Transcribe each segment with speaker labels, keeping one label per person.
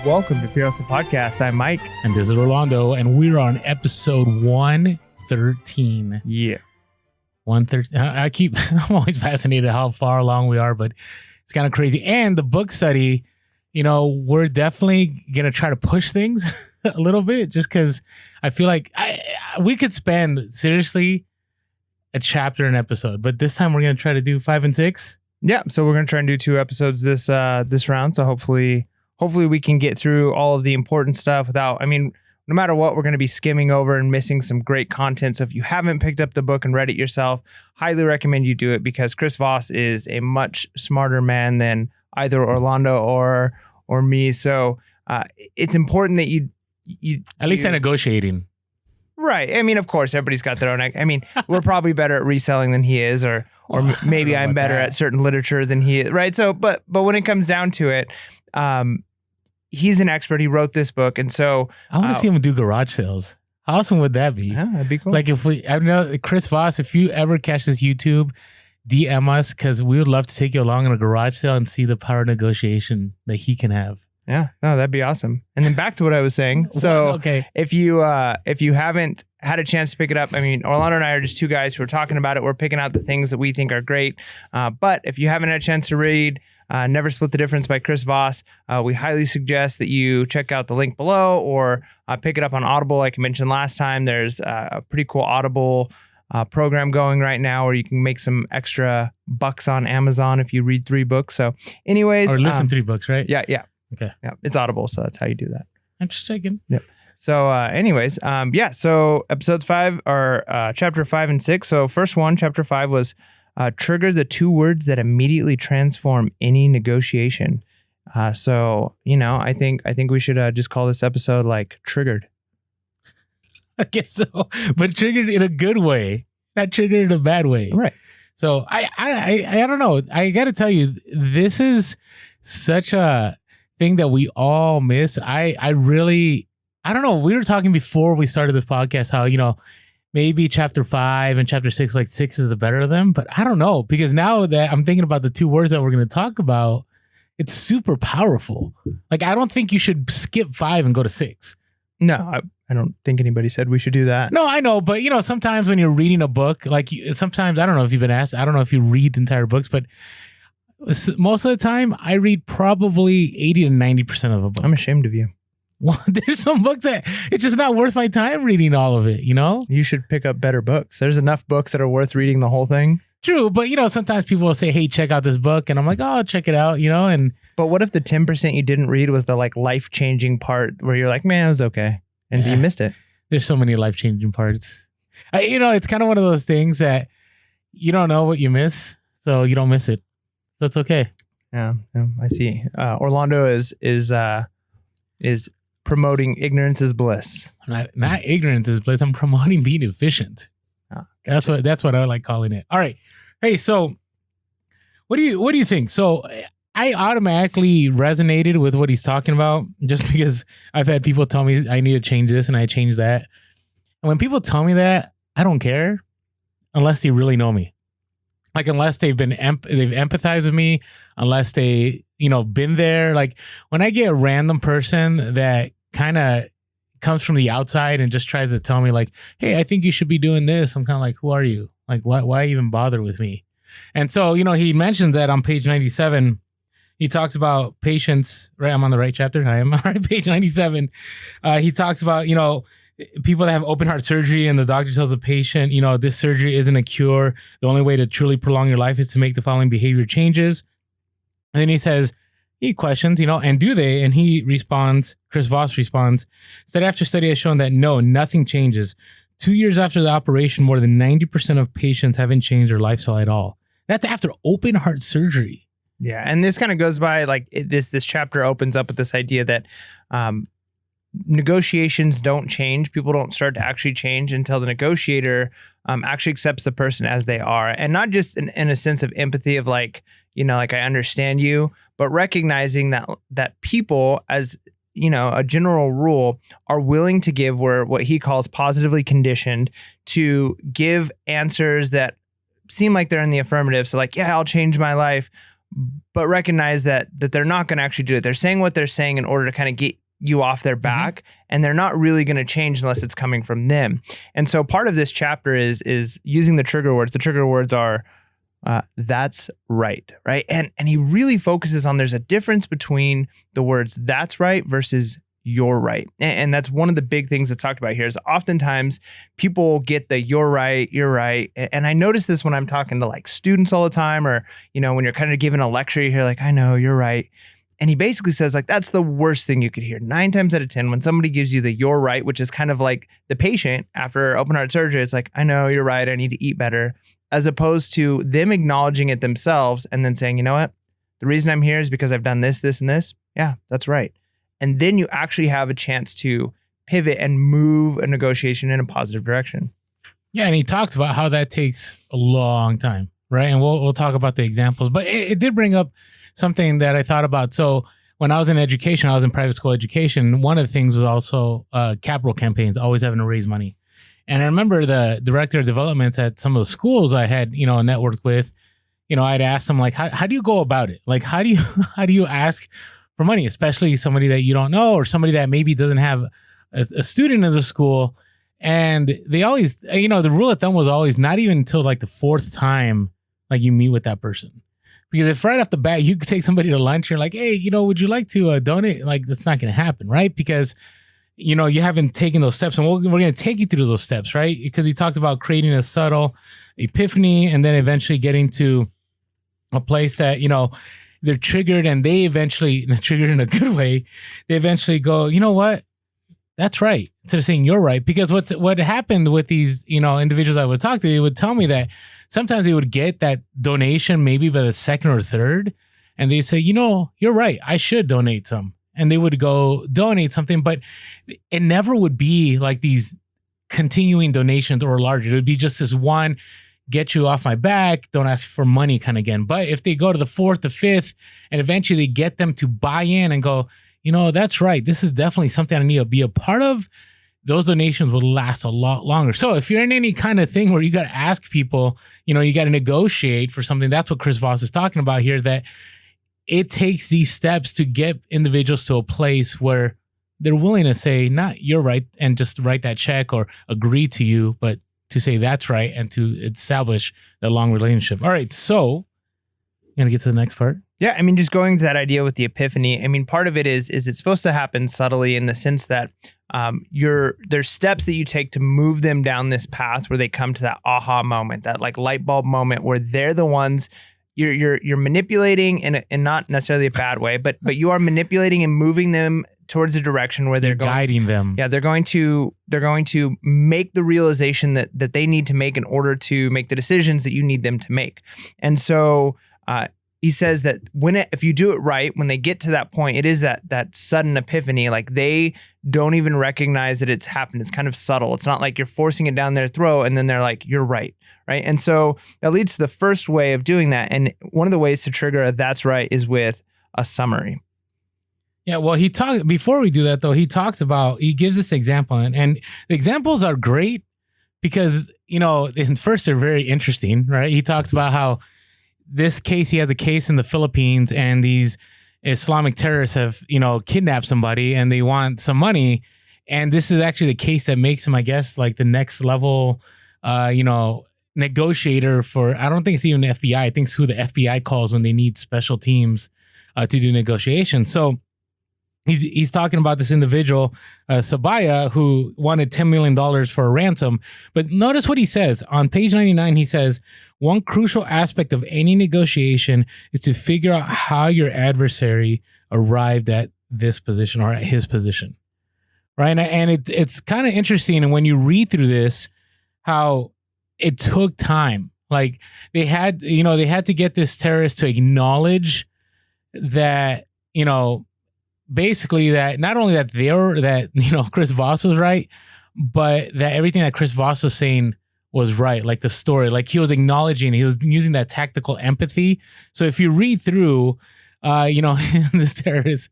Speaker 1: Welcome to Pure Hustle Podcast. I'm Mike.
Speaker 2: And this is Orlando, and we're on episode 113.
Speaker 1: Yeah.
Speaker 2: 113. I'm always fascinated how far along we are, but it's kind of crazy. And the book study, we're definitely going to try to push things a little bit just because I feel like we could spend, seriously, a chapter an episode. But this time we're going to try to do 5 and 6.
Speaker 1: Yeah. So we're going to try and do 2 episodes this round. So hopefully we can get through all of the important stuff without, no matter what, we're going to be skimming over and missing some great content. So if you haven't picked up the book and read it yourself, highly recommend you do it because Chris Voss is a much smarter man than either Orlando or me. So it's important that you
Speaker 2: at least I'm negotiating.
Speaker 1: Right. Of course, everybody's got their own. We're probably better at reselling than he is, or maybe I'm better at certain literature than he is. Right. So, but when it comes down to it, he's an expert. He wrote this book. And so
Speaker 2: I want to see him do garage sales. How awesome would that be?
Speaker 1: Yeah, that'd be cool.
Speaker 2: Like I know Chris Voss, if you ever catch this YouTube, DM us because we would love to take you along on a garage sale and see the power of negotiation that he can have.
Speaker 1: Yeah, no, that'd be awesome. And then back to what I was saying. So
Speaker 2: okay.
Speaker 1: if you haven't had a chance to pick it up, Orlando and I are just 2 guys who are talking about it. We're picking out the things that we think are great. But if you haven't had a chance to read Never Split the Difference by Chris Voss, we highly suggest that you check out the link below or pick it up on Audible. Like I mentioned last time, there's a pretty cool Audible program going right now where you can make some extra bucks on Amazon if you read 3 books. So anyways.
Speaker 2: Or listen 3 books, right?
Speaker 1: Yeah.
Speaker 2: Okay.
Speaker 1: Yeah, it's Audible, so that's how you do that.
Speaker 2: I'm just checking.
Speaker 1: Yep. So anyways, so episodes 5 are chapter 5 and 6. So first one, chapter 5 was trigger the 2 words that immediately transform any negotiation. So, I think we should just call this episode like Triggered.
Speaker 2: I guess so, but triggered in a good way, not triggered in a bad way.
Speaker 1: Right.
Speaker 2: So I don't know. I got to tell you, this is such a thing that we all miss. I don't know. We were talking before we started this podcast how, maybe chapter 5 and chapter 6, like 6 is the better of them. But I don't know, because now that I'm thinking about the 2 words that we're going to talk about, it's super powerful. Like, I don't think you should skip 5 and go to 6.
Speaker 1: No, I don't think anybody said we should do that.
Speaker 2: No, I know. But, sometimes when you're reading a book, like sometimes, I don't know if you've been asked, I don't know if you read entire books, but most of the time I read probably 80 to 90% of a book.
Speaker 1: I'm ashamed of you.
Speaker 2: Well, there's some books that it's just not worth my time reading all of it,
Speaker 1: You should pick up better books. There's enough books that are worth reading the whole thing.
Speaker 2: True, but sometimes people will say, hey, check out this book. And I'm like, oh, I'll check it out,
Speaker 1: But what if the 10% you didn't read was the life-changing part where you're like, man, it was okay. And you missed it.
Speaker 2: There's so many life-changing parts. It's kind of one of those things that you don't know what you miss, so you don't miss it. So it's okay.
Speaker 1: Yeah, I see. Orlando is promoting ignorance is bliss.
Speaker 2: Not ignorance is bliss. I'm promoting being efficient.
Speaker 1: Oh,
Speaker 2: that's what I like calling it. All right. Hey, so what do you think? So I automatically resonated with what he's talking about just because I've had people tell me I need to change this and I change that. And when people tell me that, I don't care unless they really know me. Like, unless they've empathized with me, unless they, been there. Like, when I get a random person that kind of comes from the outside and just tries to tell me like, hey, I think you should be doing this. I'm kind of like, who are you? Like, why even bother with me? And so, he mentioned that on page 97, he talks about patients, right? I'm on the right chapter. I am. All right, page 97. He talks about, people that have open heart surgery and the doctor tells the patient, this surgery isn't a cure. The only way to truly prolong your life is to make the following behavior changes. And then he questions, and do they? And he responds, Chris Voss responds, study after study has shown that no, nothing changes. 2 years after the operation, more than 90% of patients haven't changed their lifestyle at all. That's after open heart surgery.
Speaker 1: Yeah. And this kind of goes by this chapter opens up with this idea that, negotiations don't change. People don't start to actually change until the negotiator actually accepts the person as they are. And not just in a sense of empathy of like I understand you, but recognizing that people, as a general rule, are willing to give what he calls positively conditioned to give answers that seem like they're in the affirmative. So like, yeah, I'll change my life. but recognize that they're not going to actually do it. They're saying what they're saying in order to kind of get you off their back, and they're not really going to change unless it's coming from them. And so part of this chapter is using the trigger words. The trigger words are that's right. And he really focuses on there's a difference between the words that's right versus you're right. And that's one of the big things that's talked about here is oftentimes people get the you're right. And I notice this when I'm talking to like students all the time, or, when you're kind of giving a lecture, you hear like, I know you're right. And he basically says like, that's the worst thing you could hear 9 times out of 10 when somebody gives you the you're right, which is kind of like the patient after open heart surgery. It's like, I know you're right. I need to eat better, as opposed to them acknowledging it themselves and then saying, you know what, the reason I'm here is because I've done this, this, and this. Yeah, that's right. And then you actually have a chance to pivot and move a negotiation in a positive direction.
Speaker 2: Yeah, and he talks about how that takes a long time, right? And we'll talk about the examples. But it did bring up something that I thought about. So when I was in education, I was in private school education. One of the things was also capital campaigns, always having to raise money. And I remember the director of development at some of the schools I had, networked with, I'd ask them like, how do you go about it? Like, how do you ask for money, especially somebody that you don't know or somebody that maybe doesn't have a student in the school? And they always, the rule of thumb was always not even until like the 4th time, like you meet with that person. Because if right off the bat, you could take somebody to lunch, you're like, hey, would you like to donate? Like, that's not going to happen, right? Because, you haven't taken those steps, and we're going to take you through those steps, right? Because he talks about creating a subtle epiphany and then eventually getting to a place that, they're triggered, and they eventually, triggered in a good way, they eventually go, you know what? That's right. Instead of saying you're right. Because what happened with these, individuals I would talk to, they would tell me that sometimes they would get that donation maybe by the 2nd or 3rd, and they say, you're right. I should donate some. And they would go donate something, but it never would be like these continuing donations or larger. It would be just this one, get you off my back, don't ask for money kind of again. But if they go to the 4th, the 5th, and eventually they get them to buy in and go, that's right, this is definitely something I need to be a part of, those donations will last a lot longer. So if you're in any kind of thing where you got to ask people, you got to negotiate for something, that's what Chris Voss is talking about here, that it takes these steps to get individuals to a place where they're willing to say, not you're right, and just write that check or agree to you, but to say that's right and to establish a long relationship. All right, so you going to get to the next part?
Speaker 1: Yeah, just going to that idea with the epiphany, part of it is it's supposed to happen subtly in the sense that there's steps that you take to move them down this path where they come to that aha moment, that like light bulb moment where they're the ones you're manipulating in not necessarily a bad way, but you are manipulating and moving them towards a direction where they're
Speaker 2: guiding them.
Speaker 1: Yeah, they're going to make the realization that they need to make in order to make the decisions that you need them to make. And so he says that if you do it right, when they get to that point, it is that sudden epiphany. Like they don't even recognize that it's happened. It's kind of subtle. It's not like you're forcing it down their throat and then they're like, you're right. Right. And so that leads to the first way of doing that. And one of the ways to trigger a that's right is with a summary.
Speaker 2: Yeah, well, before we do that though, he gives this example, and the examples are great because, in first they're very interesting, right? He talks about how he has a case in the Philippines and these Islamic terrorists have, kidnapped somebody and they want some money. And this is actually the case that makes him, I guess, like the next level, negotiator for, I don't think it's even the FBI. I think it's who the FBI calls when they need special teams to do negotiations. So he's talking about this individual, Sabaya, who wanted $10 million for a ransom. But notice what he says. On page 99, he says, one crucial aspect of any negotiation is to figure out how your adversary arrived at this position or at his position. Right. And it's kind of interesting. And when you read through this, how it took time. Like they had to get this terrorist to acknowledge that, basically that not only that Chris Voss was right, but that everything that Chris Voss was saying was right. Like the story, like he was acknowledging, he was using that tactical empathy. So if you read through, this terrorist,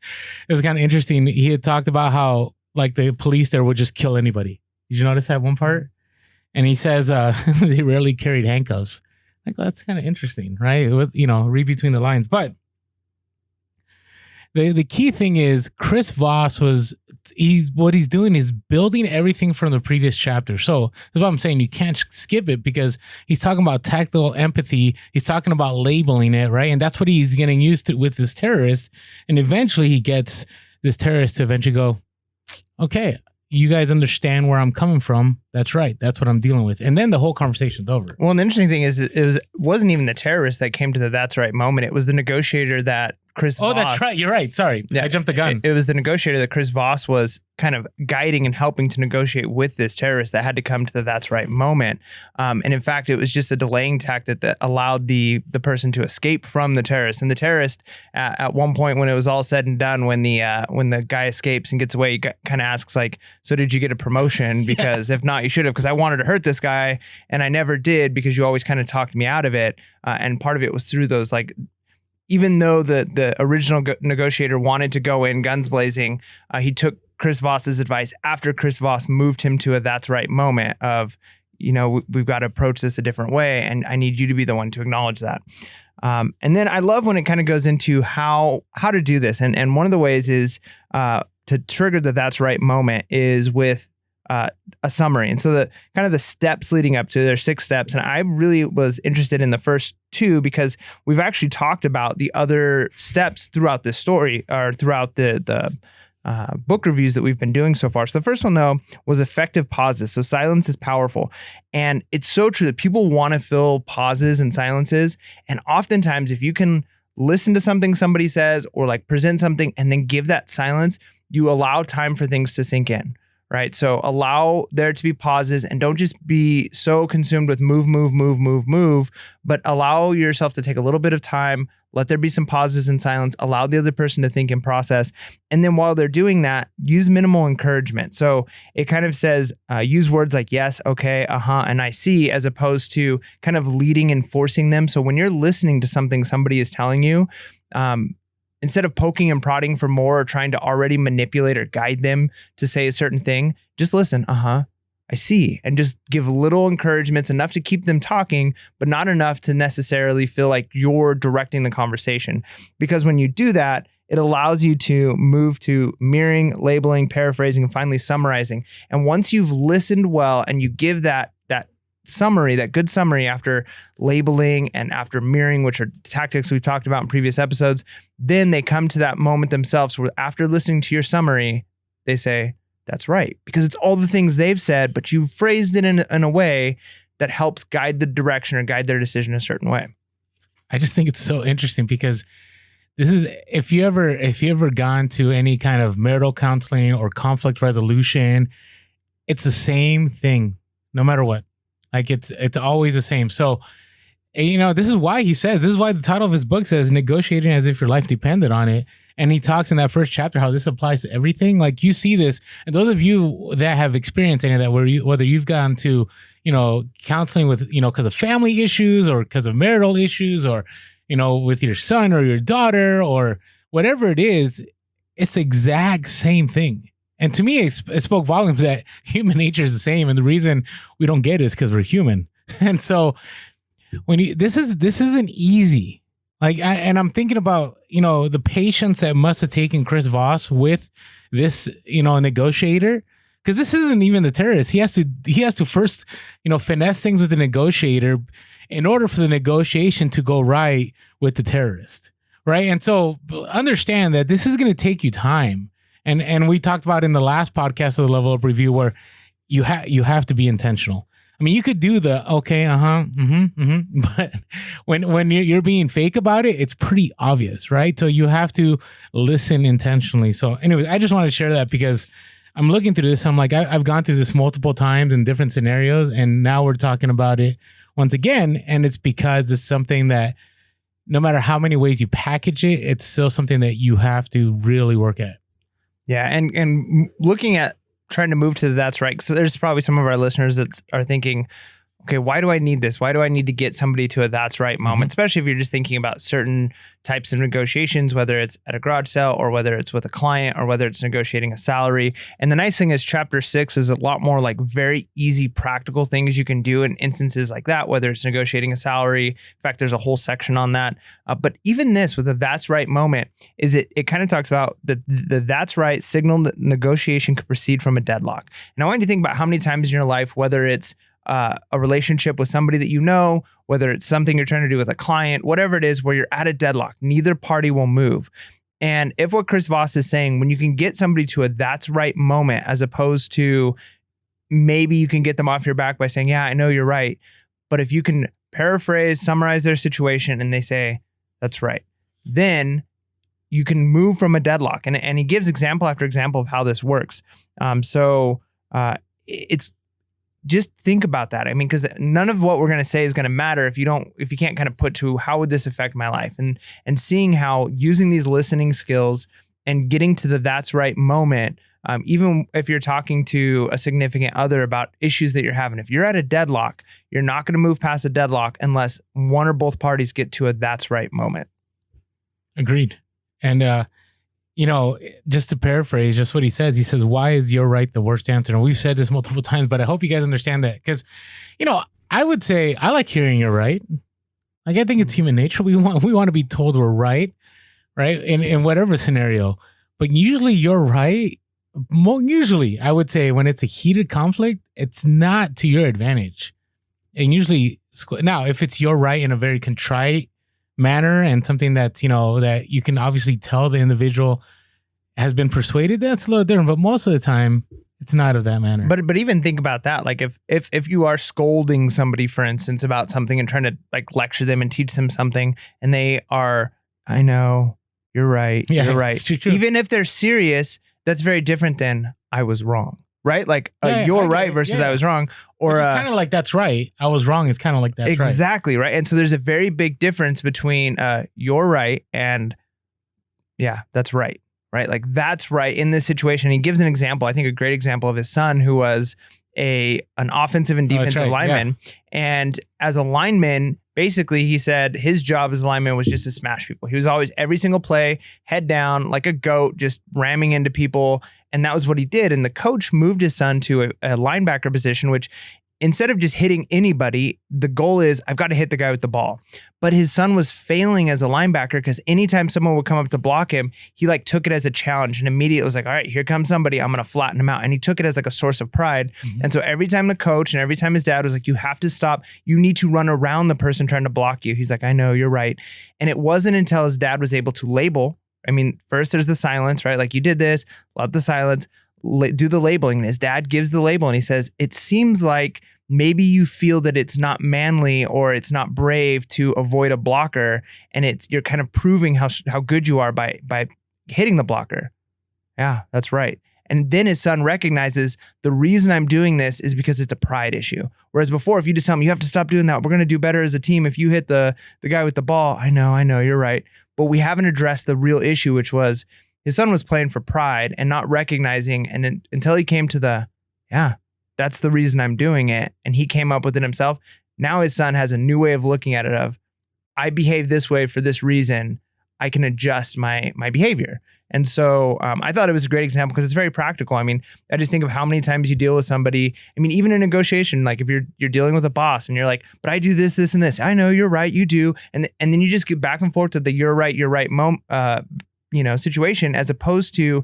Speaker 2: it was kind of interesting. He had talked about how like the police there would just kill anybody. Did you notice that one part? And he says they rarely carried handcuffs. Like, well, that's kind of interesting, right? With, read between the lines. But the key thing is Chris Voss what he's doing is building everything from the previous chapter. So that's what I'm saying. You can't skip it because he's talking about tactile empathy. He's talking about labeling it, right? And that's what he's getting used to with this terrorist. And eventually he gets this terrorist to eventually go, okay, you guys understand where I'm coming from. That's right. That's what I'm dealing with. And then the whole conversation's over.
Speaker 1: Well, the interesting thing is it wasn't even the terrorist that came to the that's right moment. It was the negotiator that Chris Voss.
Speaker 2: Oh, that's right. You're right. Sorry.
Speaker 1: Yeah,
Speaker 2: I jumped the gun.
Speaker 1: It was the negotiator that Chris Voss was kind of guiding and helping to negotiate with this terrorist that had to come to the that's right moment. And in fact, it was just a delaying tactic that allowed the person to escape from the terrorist. And the terrorist, at one point when it was all said and done, when the guy escapes and gets away, he kind of asks like, so did you get a promotion? Because if not, you should have, because I wanted to hurt this guy and I never did because you always kind of talked me out of it. And part of it was through those, like, even though the original negotiator wanted to go in guns blazing, he took Chris Voss's advice after Chris Voss moved him to a that's right moment of, we've got to approach this a different way. And I need you to be the one to acknowledge that. And then I love when it kind of goes into how to do this. And one of the ways is to trigger the that's right moment is with a summary. And so the steps leading up to, there's 6 steps. And I really was interested in the first 2 because we've actually talked about the other steps throughout this story or throughout the book reviews that we've been doing so far. So the first one, though, was effective pauses. So silence is powerful. And it's so true that people want to fill pauses and silences. And oftentimes, if you can listen to something somebody says or like present something and then give that silence, you allow time for things to sink in. Right. So allow there to be pauses and don't just be so consumed with move, but allow yourself to take a little bit of time. Let there be some pauses and silence. Allow the other person to think and process. And then while they're doing that, use minimal encouragement. So it kind of says, use words like yes, okay, and I see, as opposed to kind of leading and forcing them. So when you're listening to something somebody is telling you, instead of poking and prodding for more or trying to already manipulate or guide them to say a certain thing, just listen. I see. And just give little encouragements, enough to keep them talking, but not enough to necessarily feel like you're directing the conversation. Because when you do that, it allows you to move to mirroring, labeling, paraphrasing, and finally summarizing. And once you've listened well and you give that summary, that good summary after labeling and after mirroring, which are tactics we've talked about in previous episodes, then they come to that moment themselves where after listening to your summary, they say, that's right. Because it's all the things they've said, but you've phrased it in a way that helps guide the direction or guide their decision a certain way.
Speaker 2: I just think it's so interesting because this is, if you ever gone to any kind of marital counseling or conflict resolution, it's the same thing, no matter what. Like it's always the same. So, this is why this is why the title of his book says negotiating as if your life depended on it. And he talks in that first chapter how this applies to everything. Like you see this, and those of you that have experienced any of that, whether you've gone to, counseling with, because of family issues or because of marital issues or, with your son or your daughter or whatever it is, it's the exact same thing. And to me, it spoke volumes that human nature is the same. And the reason we don't get it is because we're human. And so this isn't easy. Like, I'm thinking about, the patience that must have taken Chris Voss with this, negotiator. Because this isn't even the terrorist. He has to first, finesse things with the negotiator in order for the negotiation to go right with the terrorist. Right. And so understand that this is going to take you time. And we talked about in the last podcast of the Level Up Review where you have to be intentional. I mean, you could do the okay, but when you're being fake about it, it's pretty obvious, right? So you have to listen intentionally. So anyways, I just wanted to share that because I'm looking through this. I'm like, I've gone through this multiple times in different scenarios, and now we're talking about it once again. And it's because it's something that no matter how many ways you package it, it's still something that you have to really work at.
Speaker 1: Yeah, and looking at trying to move to the that's right. So there's probably some of our listeners that are thinking, okay, why do I need this? Why do I need to get somebody to a that's right moment?
Speaker 2: Mm-hmm.
Speaker 1: Especially if you're just thinking about certain types of negotiations, whether it's at a garage sale or whether it's with a client or whether it's negotiating a salary. And the nice thing is chapter 6 is a lot more like very easy, practical things you can do in instances like that, whether it's negotiating a salary. In fact, there's a whole section on that. But even this with a that's right moment is it kind of talks about the that's right signal that negotiation could proceed from a deadlock. And I want you to think about how many times in your life, whether it's a relationship with somebody that you know, whether it's something you're trying to do with a client, whatever it is, where you're at a deadlock, neither party will move. And if what Chris Voss is saying, when you can get somebody to a that's right moment, as opposed to maybe you can get them off your back by saying, yeah, I know you're right. But if you can paraphrase, summarize their situation and they say, that's right, then you can move from a deadlock. And he gives example after example of how this works. It's just think about that. I mean, because none of what we're going to say is going to matter if you can't kind of put to how would this affect my life, and seeing how using these listening skills and getting to the that's right moment, even if you're talking to a significant other about issues that you're having, if you're at a deadlock, you're not going to move past a deadlock unless one or both parties get to a that's right moment.
Speaker 2: Agreed. And, just to paraphrase just what he says, why is your right the worst answer? And we've said this multiple times, but I hope you guys understand that. Because, I would say I like hearing you're right. Like, I think it's human nature. We want to be told we're right? In whatever scenario. But usually you're right. Usually, I would say when it's a heated conflict, it's not to your advantage. And usually, now, if it's your right in a very contrite manner and something that's, that you can obviously tell the individual has been persuaded, that's a little different. But most of the time, it's not of that manner.
Speaker 1: But even think about that. Like if you are scolding somebody, for instance, about something and trying to like lecture them and teach them something, and they are, I know, you're right.
Speaker 2: Yeah,
Speaker 1: you're right.
Speaker 2: True.
Speaker 1: Even if they're serious, that's very different than I was wrong. Right? Like you're right versus I was wrong. Or
Speaker 2: it's kind of like that's right. I was wrong. It's kind of like that's right.
Speaker 1: Exactly. Right. And so there's a very big difference between you're right and yeah, that's right. Right. Like that's right in this situation. He gives an example, I think a great example of his son who was an offensive and defensive lineman. Yeah. And as a lineman, basically he said his job as a lineman was just to smash people. He was always every single play, head down like a goat, just ramming into people. And that was what he did. And the coach moved his son to a linebacker position, which instead of just hitting anybody, the goal is I've got to hit the guy with the ball. But his son was failing as a linebacker because anytime someone would come up to block him, he like took it as a challenge and immediately was like, all right, here comes somebody. I'm going to flatten him out. And he took it as like a source of pride. Mm-hmm. And so every time the coach and every time his dad was like, you have to stop. You need to run around the person trying to block you. He's like, I know, you're right. And it wasn't until his dad was able to label. I mean, first there's the silence, right? Like you did this, love the silence, do the labeling. And his dad gives the label and he says, it seems like maybe you feel that it's not manly or it's not brave to avoid a blocker. And you're kind of proving how good you are by hitting the blocker. Yeah, that's right. And then his son recognizes the reason I'm doing this is because it's a pride issue. Whereas before, if you just tell him, you have to stop doing that. We're going to do better as a team. If you hit the guy with the ball, I know, you're right. But we haven't addressed the real issue, which was his son was playing for pride and not recognizing. And until he came to that's the reason I'm doing it. And he came up with it himself. Now his son has a new way of looking at it of, I behave this way for this reason. I can adjust my behavior. And so I thought it was a great example because it's very practical. I mean, I just think of how many times you deal with somebody. I mean, even in negotiation, like if you're dealing with a boss and you're like, but I do this, this, and this. I know you're right, you do. And then you just get back and forth to the you're right situation, as opposed to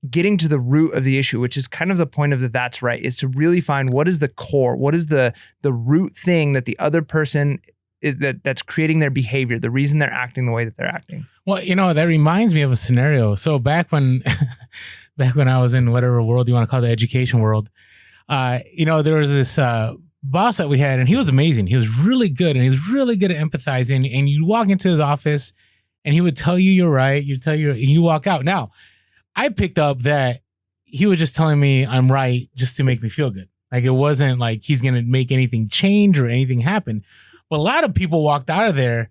Speaker 1: getting to the root of the issue, which is kind of the point of that's right, is to really find what is the core, what is the root thing that the other person that's creating their behavior, the reason they're acting the way that they're acting.
Speaker 2: Well, that reminds me of a scenario. So back when I was in whatever world you want to call the education world, there was this boss that we had, and he was amazing. He was really good, and he was really good at empathizing. And you walk into his office, and he would tell you you're right. And you walk out. Now, I picked up that he was just telling me I'm right just to make me feel good. Like it wasn't like he's going to make anything change or anything happen. But a lot of people walked out of there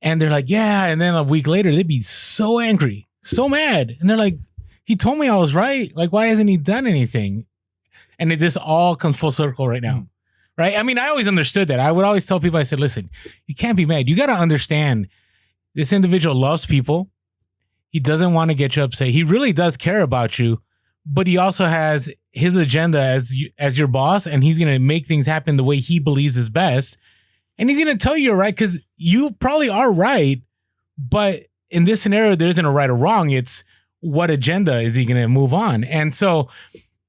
Speaker 2: and they're like, yeah. And then a week later, they'd be so angry, so mad. And they're like, he told me I was right. Like, why hasn't he done anything? And this all comes full circle right now. right? I mean, I always understood that. I would always tell people, I said, listen, you can't be mad. You got to understand this individual loves people. He doesn't want to get you upset. He really does care about you, but he also has his agenda as your boss, and he's going to make things happen the way he believes is best. And he's going to tell you you're right because you probably are right. But in this scenario, there isn't a right or wrong. It's what agenda is he going to move on? And so,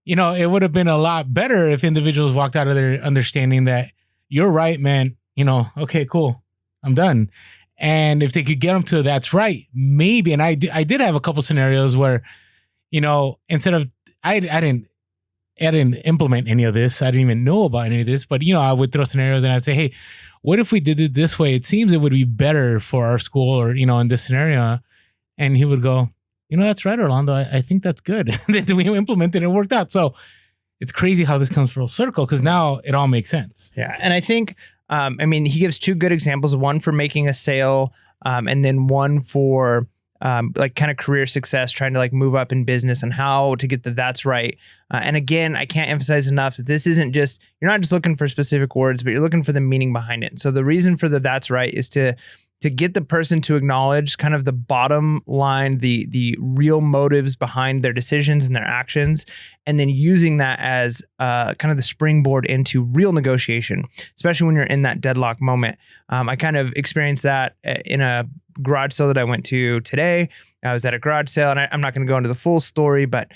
Speaker 2: it would have been a lot better if individuals walked out of there understanding that you're right, man. Okay, cool. I'm done. And if they could get them to that's right, maybe. And I did have a couple scenarios where, instead of, I didn't implement any of this. I didn't even know about any of this, but I would throw scenarios and I'd say, hey, what if we did it this way? It seems it would be better for our school or, in this scenario. And he would go, that's right, Orlando. I think that's good. And then we implemented it and it worked out. So it's crazy how this comes full circle because now it all makes sense.
Speaker 1: Yeah. And I think, he gives two good examples, one for making a sale and then one for kind of career success, trying to move up in business and how to get that's right. And again, I can't emphasize enough that this isn't just, you're not just looking for specific words, but you're looking for the meaning behind it. So the reason for that's right is to get the person to acknowledge kind of the bottom line, the real motives behind their decisions and their actions, and then using that as kind of the springboard into real negotiation, especially when you're in that deadlock moment. I kind of experienced that in a garage sale that I went to today. I was at a garage sale, and I'm not going to go into the full story, but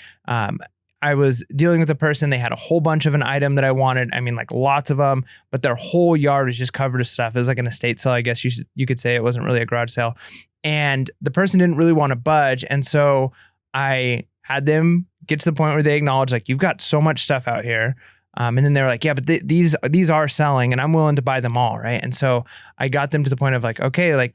Speaker 1: I was dealing with a person. They had a whole bunch of an item that I wanted. Lots of them, but their whole yard was just covered with stuff. It was like an estate sale, I guess you could say. It wasn't really a garage sale. And the person didn't really want to budge. And so I had them get to the point where they acknowledged, you've got so much stuff out here. And then they were like, yeah, but these are selling and I'm willing to buy them all. Right. And so I got them to the point of okay,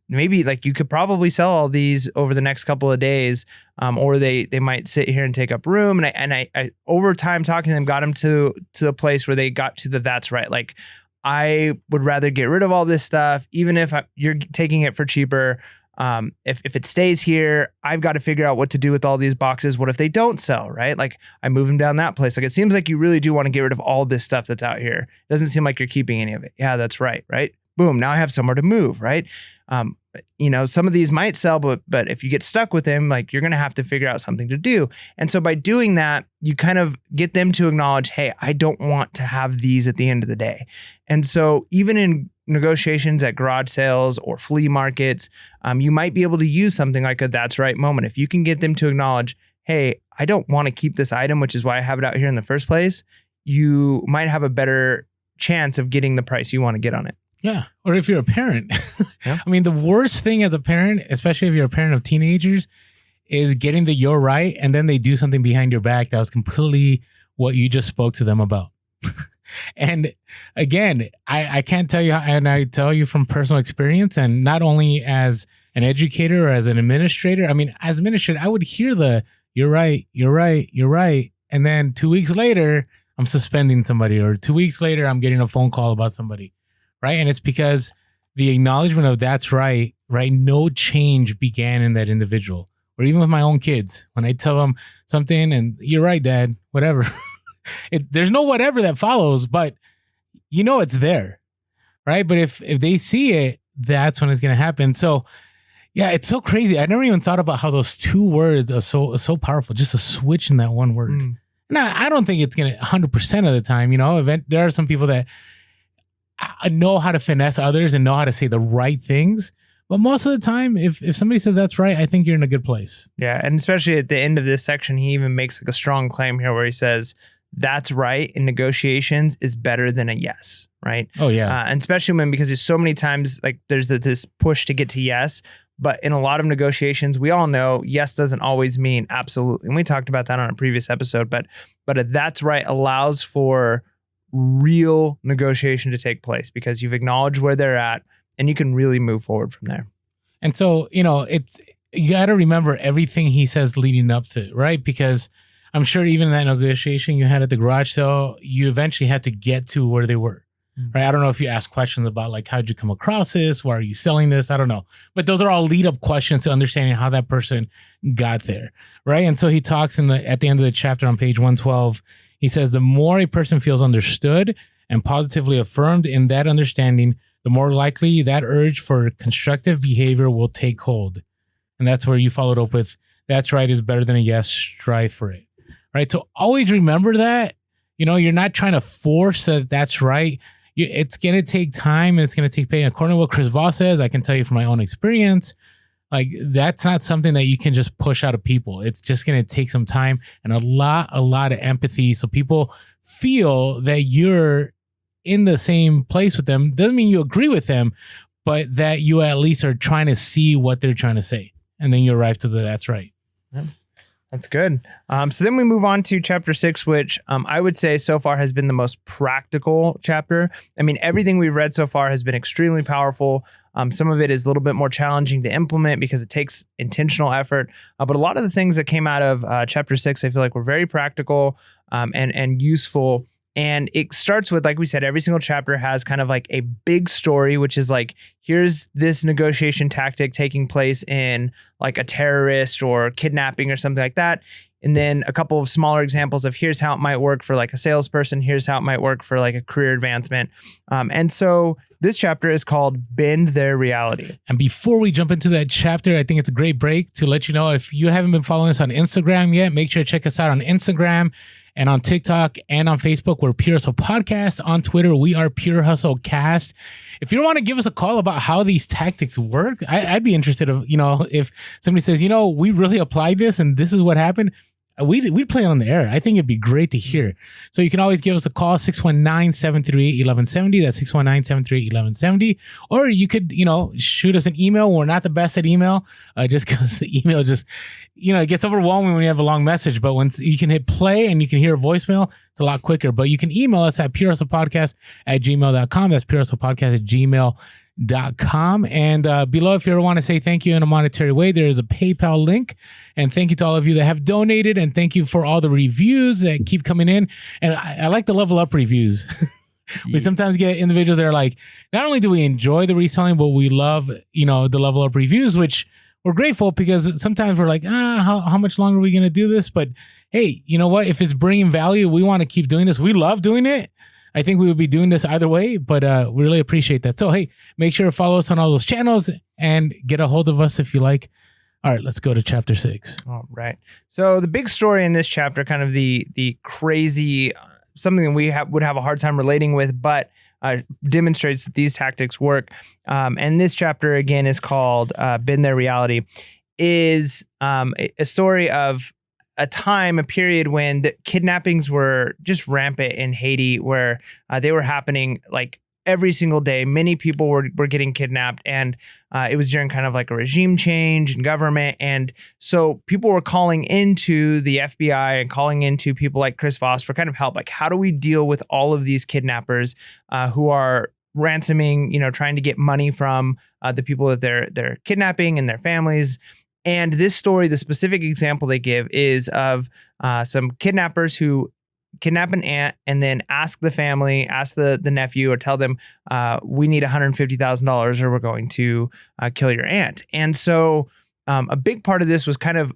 Speaker 1: maybe you could probably sell all these over the next couple of days, or they might sit here and take up room. And I over time talking to them, got them to a place where they got to that's right. I would rather get rid of all this stuff, even if you're taking it for cheaper. If it stays here, I've got to figure out what to do with all these boxes. What if they don't sell, right? I move them down that place. It seems like you really do want to get rid of all this stuff that's out here. It doesn't seem like you're keeping any of it. Yeah, that's right. Right. Boom. Now I have somewhere to move. Right. Some of these might sell, but if you get stuck with them, you're going to have to figure out something to do. And so by doing that, you kind of get them to acknowledge, hey, I don't want to have these at the end of the day. And so even in negotiations at garage sales or flea markets, you might be able to use something like a that's right moment. If you can get them to acknowledge, hey, I don't want to keep this item, which is why I have it out here in the first place, you might have a better chance of getting the price you want to get on it.
Speaker 2: Yeah. Or if you're a parent,
Speaker 1: yeah.
Speaker 2: The worst thing as a parent, especially if you're a parent of teenagers, is getting the you're right. And then they do something behind your back that was completely what you just spoke to them about. And again, I can't tell you, and I tell you from personal experience, and not only as an educator or as an administrator. As administrator, I would hear you're right, you're right, you're right. And then 2 weeks later, I'm suspending somebody, or 2 weeks later, I'm getting a phone call about somebody. Right. And it's because the acknowledgement of that's right. Right. No change began in that individual, or even with my own kids. When I tell them something and you're right, Dad, whatever, there's no whatever that follows, but it's there. Right. But if they see it, that's when it's going to happen. So, yeah, it's so crazy. I never even thought about how those two words are so powerful. Just a switch in that one word. And I don't think it's going to 100% of the time. There are some people that know how to finesse others and know how to say the right things. But most of the time, if somebody says that's right, I think you're in a good place. Yeah. And especially at the end of this section, he even makes a strong claim here where he says, that's right in negotiations is better than a yes. Right. Oh, yeah. And especially because there's so many times there's this push to get to yes. But in a lot of negotiations, we all know yes doesn't always mean absolutely. And we talked about that on a previous episode. But a that's right allows for real negotiation to take place because you've acknowledged where they're at and you can really move forward from there. And so, you got to remember everything he says leading up to, right? Because I'm sure even in that negotiation you had at the garage sale, you eventually had to get to where they were, right? I don't know if you ask questions about how'd you come across this? Why are you selling this? I don't know. But those are all lead up questions to understanding how that person got there, right? And so he talks at the end of the chapter on page 112. He says, the more a person feels understood and positively affirmed in that understanding, the more likely that urge for constructive behavior will take hold. And that's where you followed up with, that's right is better than a yes, strive for it. Right? So always remember that, you're not trying to force that that's right. It's going to take time and it's going to take pain. According to what Chris Voss says, I can tell you from my own experience, like that's not something that you can just push out of people. It's just going to take some time and a lot of empathy. So people feel that you're in the same place with them. Doesn't mean you agree with them, but that you at least are trying to see what they're trying to say. And then you arrive to the that's right.
Speaker 1: Yeah. That's good. So then we move on to chapter 6, which I would say so far has been the most practical chapter. I mean, everything we've read so far has been extremely powerful. Some of it is a little bit more challenging to implement because it takes intentional effort. But a lot of the things that came out of chapter 6, I feel like were very practical and useful. And it starts with, like we said, every single chapter has kind of like a big story, which is like, here's this negotiation tactic taking place in like a terrorist or kidnapping or something like that. And then a couple of smaller examples of here's how it might work for like a salesperson. Here's how it might work for like a career advancement. And so this chapter is called Bend Their Reality.
Speaker 2: And before we jump into that chapter, I think it's a great break to let you know, if you haven't been following us on Instagram yet, make sure to check us out on Instagram and on TikTok and on Facebook. We're Pure Hustle Podcast. On Twitter, we are Pure Hustle Cast. If you want to give us a call about how these tactics work, I'd be interested if somebody says, we really applied this and this is what happened. We'd play it on the air. I think it'd be great to hear. So you can always give us a call, 619-738-1170. That's 619-738-1170. Or you could, shoot us an email. We're not the best at email, just because the email just, it gets overwhelming when you have a long message. But once you can hit play and you can hear a voicemail, it's a lot quicker. But you can email us at purehustlepodcast@gmail.com. That's purehustlepodcast@gmail.com. And below, if you ever want to say thank you in a monetary way, there is a PayPal link. And thank you to all of you that have donated, and thank you for all the reviews that keep coming in. And I like the level up reviews. We sometimes get individuals that are like, not only do we enjoy the reselling, but we love the level up reviews, which we're grateful, because sometimes we're like, how much longer are we going to do this? But hey, you know what, if it's bringing value, we want to keep doing this. We love doing it. I think we would be doing this either way, but we really appreciate that. So, hey, make sure to follow us on all those channels and get a hold of us if you like. All right, let's go to chapter 6.
Speaker 1: All right. So the big story in this chapter, kind of the crazy, something that we would have a hard time relating with, but demonstrates that these tactics work. And this chapter, again, is called Bend Their Reality, is a story of a period when the kidnappings were just rampant in Haiti, where they were happening like every single day. Many people were getting kidnapped, and it was during kind of like a regime change in government. And so people were calling into the FBI and calling into people like Chris Voss for kind of help. Like, how do we deal with all of these kidnappers who are ransoming, trying to get money from the people that they're kidnapping and their families? And this story, the specific example they give is of some kidnappers who kidnap an aunt and then ask the family, ask the nephew, or tell them, we need $150,000 or we're going to kill your aunt. And so a big part of this was kind of,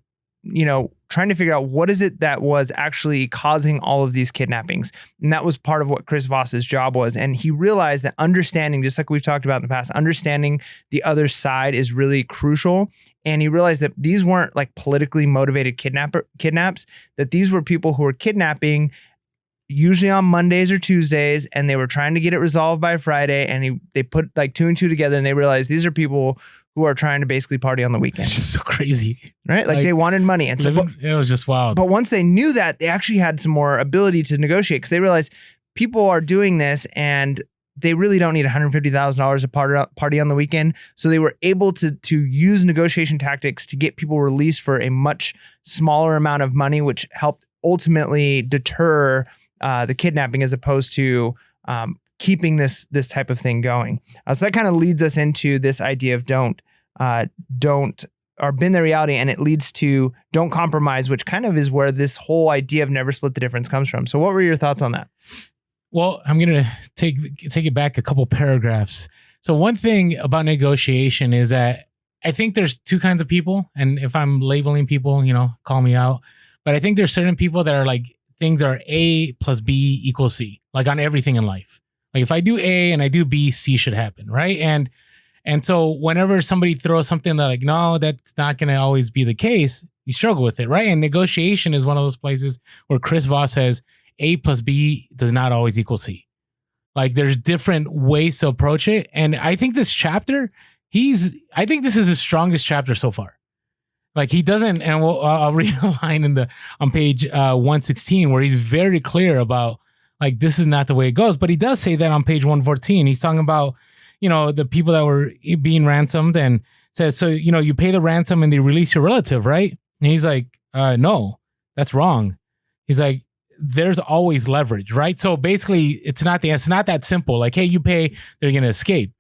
Speaker 1: trying to figure out what is it that was actually causing all of these kidnappings. And that was part of what Chris Voss's job was. And he realized that understanding, just like we've talked about in the past, understanding the other side is really crucial. And he realized that these weren't like politically motivated kidnaps, that these were people who were kidnapping usually on Mondays or Tuesdays, and they were trying to get it resolved by Friday. And they put like 2 and 2 together, and they realized these are people who are trying to basically party on the weekend.
Speaker 2: It's just so crazy.
Speaker 1: Right? Like they wanted money. And so
Speaker 2: it was just wild.
Speaker 1: But once they knew that, they actually had some more ability to negotiate, because they realized people are doing this and they really don't need $150,000 to party on the weekend. So they were able to use negotiation tactics to get people released for a much smaller amount of money, which helped ultimately deter the kidnapping, as opposed to keeping this type of thing going. So that kind of leads us into this idea of don't or bend the reality, and it leads to don't compromise, which kind of is where this whole idea of never split the difference comes from. So what were your thoughts on that?
Speaker 2: Well, I'm going to take it back a couple paragraphs. So one thing about negotiation is that I think there's 2 kinds of people, and if I'm labeling people, call me out. But I think there's certain people that are like things are A plus B equals C, like on everything in life. Like if I do A and I do B, C should happen, right? And so whenever somebody throws something that like, no, that's not going to always be the case, you struggle with it, right? And negotiation is one of those places where Chris Voss says A plus B does not always equal C. Like there's different ways to approach it. And I think this chapter, I think this is his strongest chapter so far. Like he doesn't, and I'll read a line on page 116 where he's very clear about like, this is not the way it goes. But he does say that on page 114, he's talking about, the people that were being ransomed and says, so, you pay the ransom and they release your relative, right? And he's like, no, that's wrong. He's like, there's always leverage, right? So basically it's not that simple. Like, hey, you pay, they're going to escape,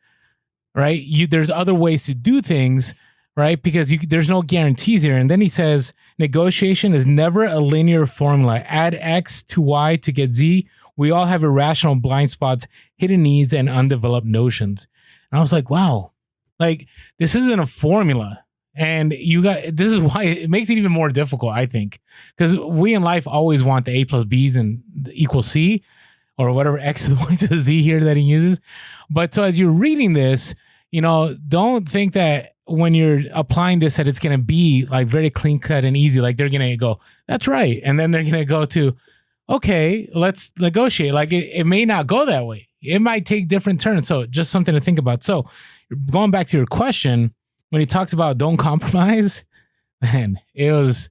Speaker 2: right? There's other ways to do things, right? Because there's no guarantees here. And then he says, negotiation is never a linear formula. Add X to Y to get Z. We all have irrational blind spots, hidden needs, and undeveloped notions. And I was like, wow, like this isn't a formula. And this is why it makes it even more difficult, I think, because we in life always want the A plus B's and equal C or whatever X is Y to Z here that he uses. But so as you're reading this, don't think that when you're applying this that it's going to be like very clean cut and easy. Like they're going to go, that's right. And then they're going to go to, okay, let's negotiate. Like it may not go that way. It might take different turns. So just something to think about. So going back to your question, when he talks about don't compromise, man, it was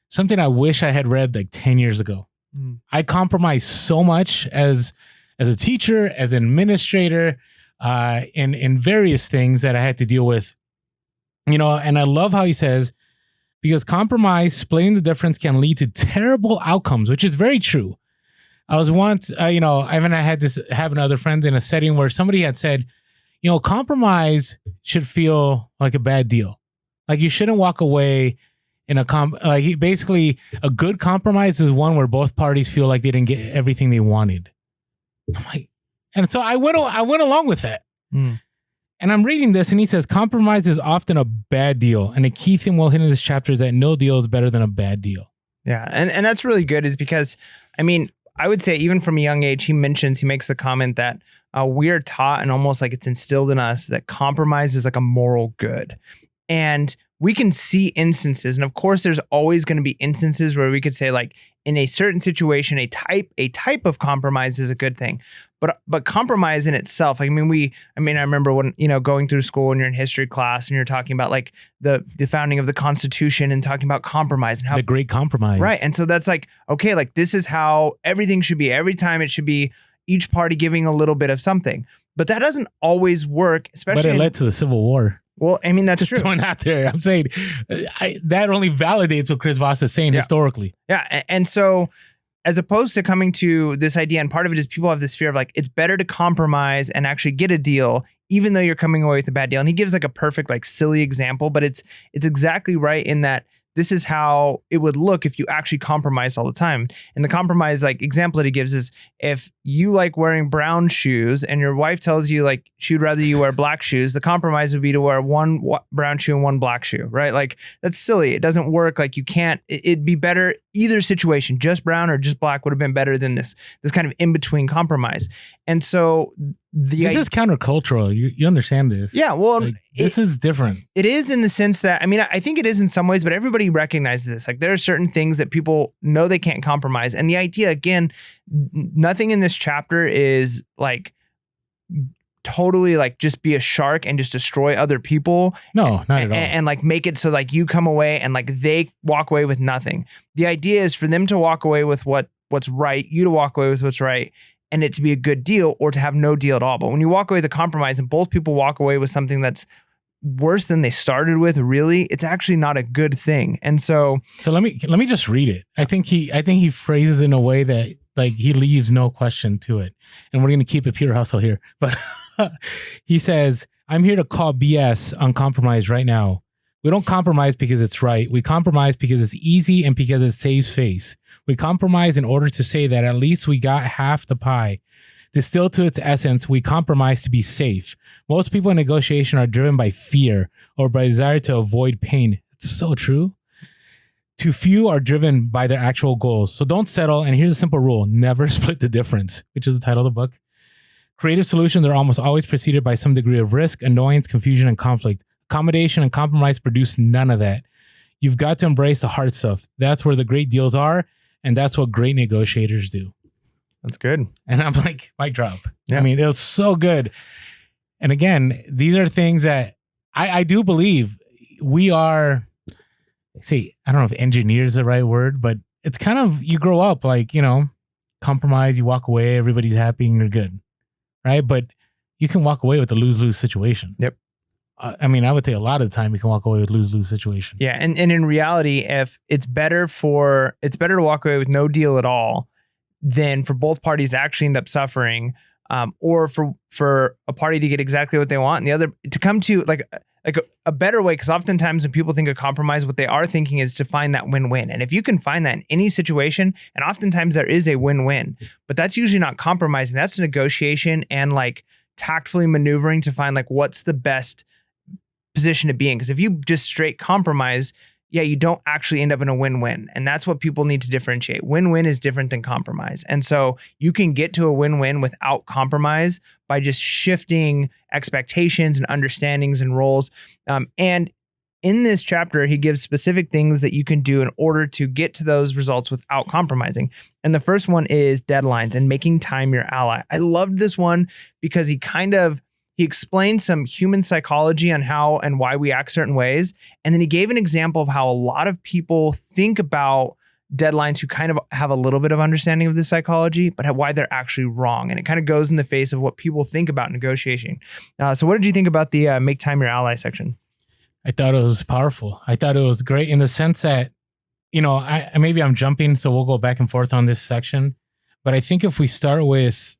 Speaker 2: something I wish I had read like 10 years ago. I compromised so much as a teacher, as an administrator, in various things that I had to deal with. And I love how he says, because compromise, splitting the difference can lead to terrible outcomes, which is very true. I was once, Ivan and I had this happen to other friends in a setting where somebody had said, compromise should feel like a bad deal. Like you shouldn't walk away in basically a good compromise is one where both parties feel like they didn't get everything they wanted. I'm like, and so I went along with that. And I'm reading this and he says, compromise is often a bad deal. And a key theme well hidden in this chapter is that no deal is better than a bad deal.
Speaker 1: Yeah. And that's really good is because, I would say even from a young age, he makes the comment that we are taught and almost like it's instilled in us that compromise is like a moral good. And we can see instances. And of course, there's always going to be instances where we could say like in a certain situation, a type of compromise is a good thing. But compromise in itself, I remember when, going through school and you're in history class and you're talking about like the founding of the Constitution and talking about compromise and how
Speaker 2: the great compromise.
Speaker 1: Right. And so that's like, okay, like this is how everything should be. Every time it should be each party giving a little bit of something. But that doesn't always work, especially.
Speaker 2: But it led to the Civil War.
Speaker 1: Well, that's
Speaker 2: just
Speaker 1: true.
Speaker 2: Throwing out there, I'm saying that only validates what Chris Voss is saying historically.
Speaker 1: Yeah. And so as opposed to coming to this idea, and part of it is people have this fear of like, it's better to compromise and actually get a deal, even though you're coming away with a bad deal. And he gives like a perfect, like silly example, but it's exactly right in that this is how it would look if you actually compromise all the time. And the compromise like example that he gives is if you like wearing brown shoes and your wife tells you like she'd rather you wear black shoes, the compromise would be to wear one brown shoe and one black shoe, right? Like that's silly. It doesn't work. Like you can't, it'd be better either situation, just brown or just black would have been better than this kind of in-between compromise. And so
Speaker 2: this is countercultural. You understand this.
Speaker 1: Yeah. Well,
Speaker 2: like, this is different.
Speaker 1: It is in the sense that, I think it is in some ways, but everybody recognizes this. Like there are certain things that people know they can't compromise. And the idea, again, nothing in this chapter is like totally like just be a shark and just destroy other people.
Speaker 2: No, not at all.
Speaker 1: And like make it so like you come away and like they walk away with nothing. The idea is for them to walk away with what's right, you to walk away with what's right, and it to be a good deal or to have no deal at all. But when you walk away with a compromise and both people walk away with something that's worse than they started with, really, it's actually not a good thing. And so
Speaker 2: let me just read it. I think he phrases it in a way that like he leaves no question to it. And we're going to keep it pure hustle here. But he says, I'm here to call BS on compromise right now. We don't compromise because it's right. We compromise because it's easy and because it saves face. We compromise in order to say that at least we got half the pie. Distilled to its essence, we compromise to be safe. Most people in negotiation are driven by fear or by desire to avoid pain. It's so true. Too few are driven by their actual goals. So don't settle. And here's a simple rule: never split the difference, which is the title of the book. Creative solutions are almost always preceded by some degree of risk, annoyance, confusion, and conflict. Accommodation and compromise produce none of that. You've got to embrace the hard stuff. That's where the great deals are, and that's what great negotiators do.
Speaker 1: That's good.
Speaker 2: And I'm like, mic drop.
Speaker 1: Yeah.
Speaker 2: I mean, it was so good. And again, these are things that I do believe we are, see, I don't know if engineer is the right word, but it's kind of, you grow up like, compromise, you walk away, everybody's happy and you're good. Right? But you can walk away with a lose-lose situation.
Speaker 1: Yep.
Speaker 2: I mean, I would say a lot of the time you can walk away with lose-lose situation.
Speaker 1: Yeah. And in reality, if it's better to walk away with no deal at all than for both parties to actually end up suffering, or for a party to get exactly what they want and the other to come to like a better way. Because oftentimes when people think of compromise, what they are thinking is to find that win-win. And if you can find that in any situation, and oftentimes there is a win-win, but that's usually not compromising. That's negotiation and like tactfully maneuvering to find like what's the best position to be in. Because if you just straight compromise, you don't actually end up in a win-win. And that's what people need to differentiate. Win-win is different than compromise. And so you can get to a win-win without compromise by just shifting expectations and understandings and roles. And in this chapter, he gives specific things that you can do in order to get to those results without compromising. And the first one is deadlines and making time your ally. I loved this one because he explained some human psychology on how and why we act certain ways. And then he gave an example of how a lot of people think about deadlines who kind of have a little bit of understanding of this psychology, but why they're actually wrong. And it kind of goes in the face of what people think about negotiation. So what did you think about the make time your ally section?
Speaker 2: I thought it was powerful. I thought it was great in the sense that, maybe I'm jumping, so we'll go back and forth on this section. But I think if we start with,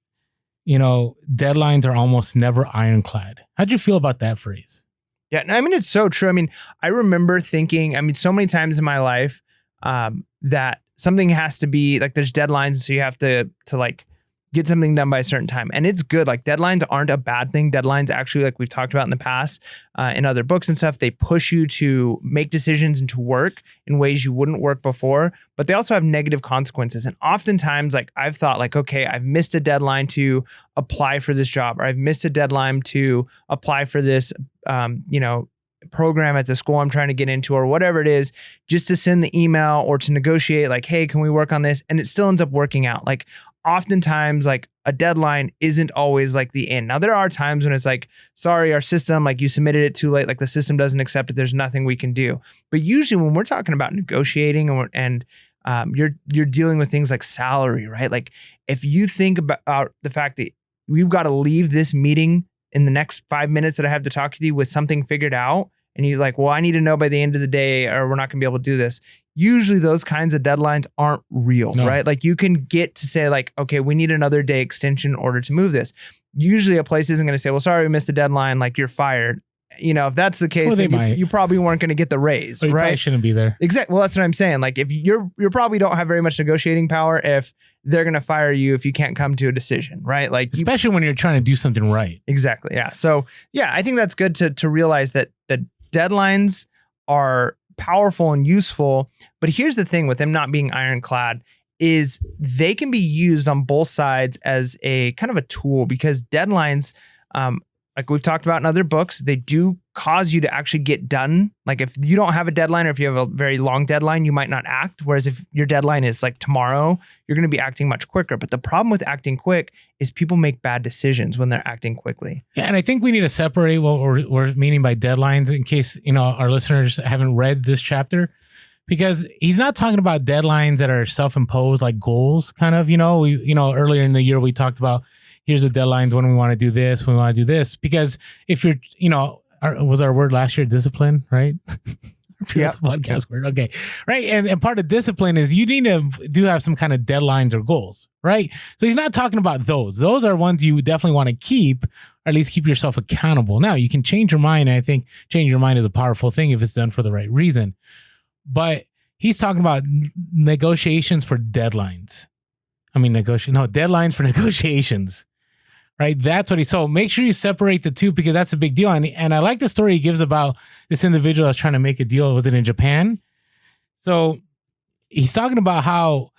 Speaker 2: deadlines are almost never ironclad. How'd you feel about that phrase?
Speaker 1: Yeah, I mean, it's so true. I mean, I remember thinking, so many times in my life that something has to be like, there's deadlines. So you have to like get something done by a certain time. And it's good. Like deadlines aren't a bad thing. Deadlines actually, like we've talked about in the past, in other books and stuff, they push you to make decisions and to work in ways you wouldn't work before, but they also have negative consequences. And oftentimes, like I've thought like, okay, I've missed a deadline to apply for this job, or I've missed a deadline to apply for this, program at the school I'm trying to get into, or whatever it is, just to send the email or to negotiate like, hey, can we work on this? And it still ends up working out. Like oftentimes like a deadline isn't always like the end. Now there are times when it's like, sorry, our system, like you submitted it too late, like the system doesn't accept it. There's nothing we can do. But usually when we're talking about negotiating and you're dealing with things like salary, right? Like if you think about the fact that we've got to leave this meeting in the next 5 minutes that I have to talk to you with something figured out, and you're like, well, I need to know by the end of the day or we're not going to be able to do this. Usually those kinds of deadlines aren't real, right? Like you can get to say like, okay, we need another day extension in order to move this. Usually a place isn't going to say, well, sorry, we missed a deadline. Like you're fired. If that's the case, then you probably weren't going to get the raise,
Speaker 2: right? Probably shouldn't be there.
Speaker 1: Exactly. Well, that's what I'm saying. Like if you're probably don't have very much negotiating power if they're going to fire you if you can't come to a decision, right? Like
Speaker 2: especially when you're trying to do something right.
Speaker 1: Exactly. Yeah. So yeah, I think that's good to realize that deadlines are powerful and useful. But here's the thing with them not being ironclad is they can be used on both sides as a kind of a tool, because deadlines, like we've talked about in other books, they do cause you to actually get done. Like if you don't have a deadline, or if you have a very long deadline, you might not act. Whereas if your deadline is like tomorrow, you're going to be acting much quicker. But the problem with acting quick is people make bad decisions when they're acting quickly.
Speaker 2: Yeah, and I think we need to separate what we're meaning by deadlines in case, our listeners haven't read this chapter, because he's not talking about deadlines that are self-imposed, like goals kind of, earlier in the year, we talked about, here's the deadlines when we want to do this, when we want to do this. Because if you're, was our word last year discipline, right?
Speaker 1: Yeah.
Speaker 2: Podcast word. Okay. Right. And part of discipline is you need to have some kind of deadlines or goals, right? So he's not talking about those. Those are ones you definitely want to keep, or at least keep yourself accountable. Now you can change your mind. And I think changing your mind is a powerful thing if it's done for the right reason. But he's talking about negotiations for deadlines. Deadlines for negotiations. Right. That's what so make sure you separate the two, because that's a big deal. And I like the story he gives about this individual that's trying to make a deal with it in Japan. So he's talking about how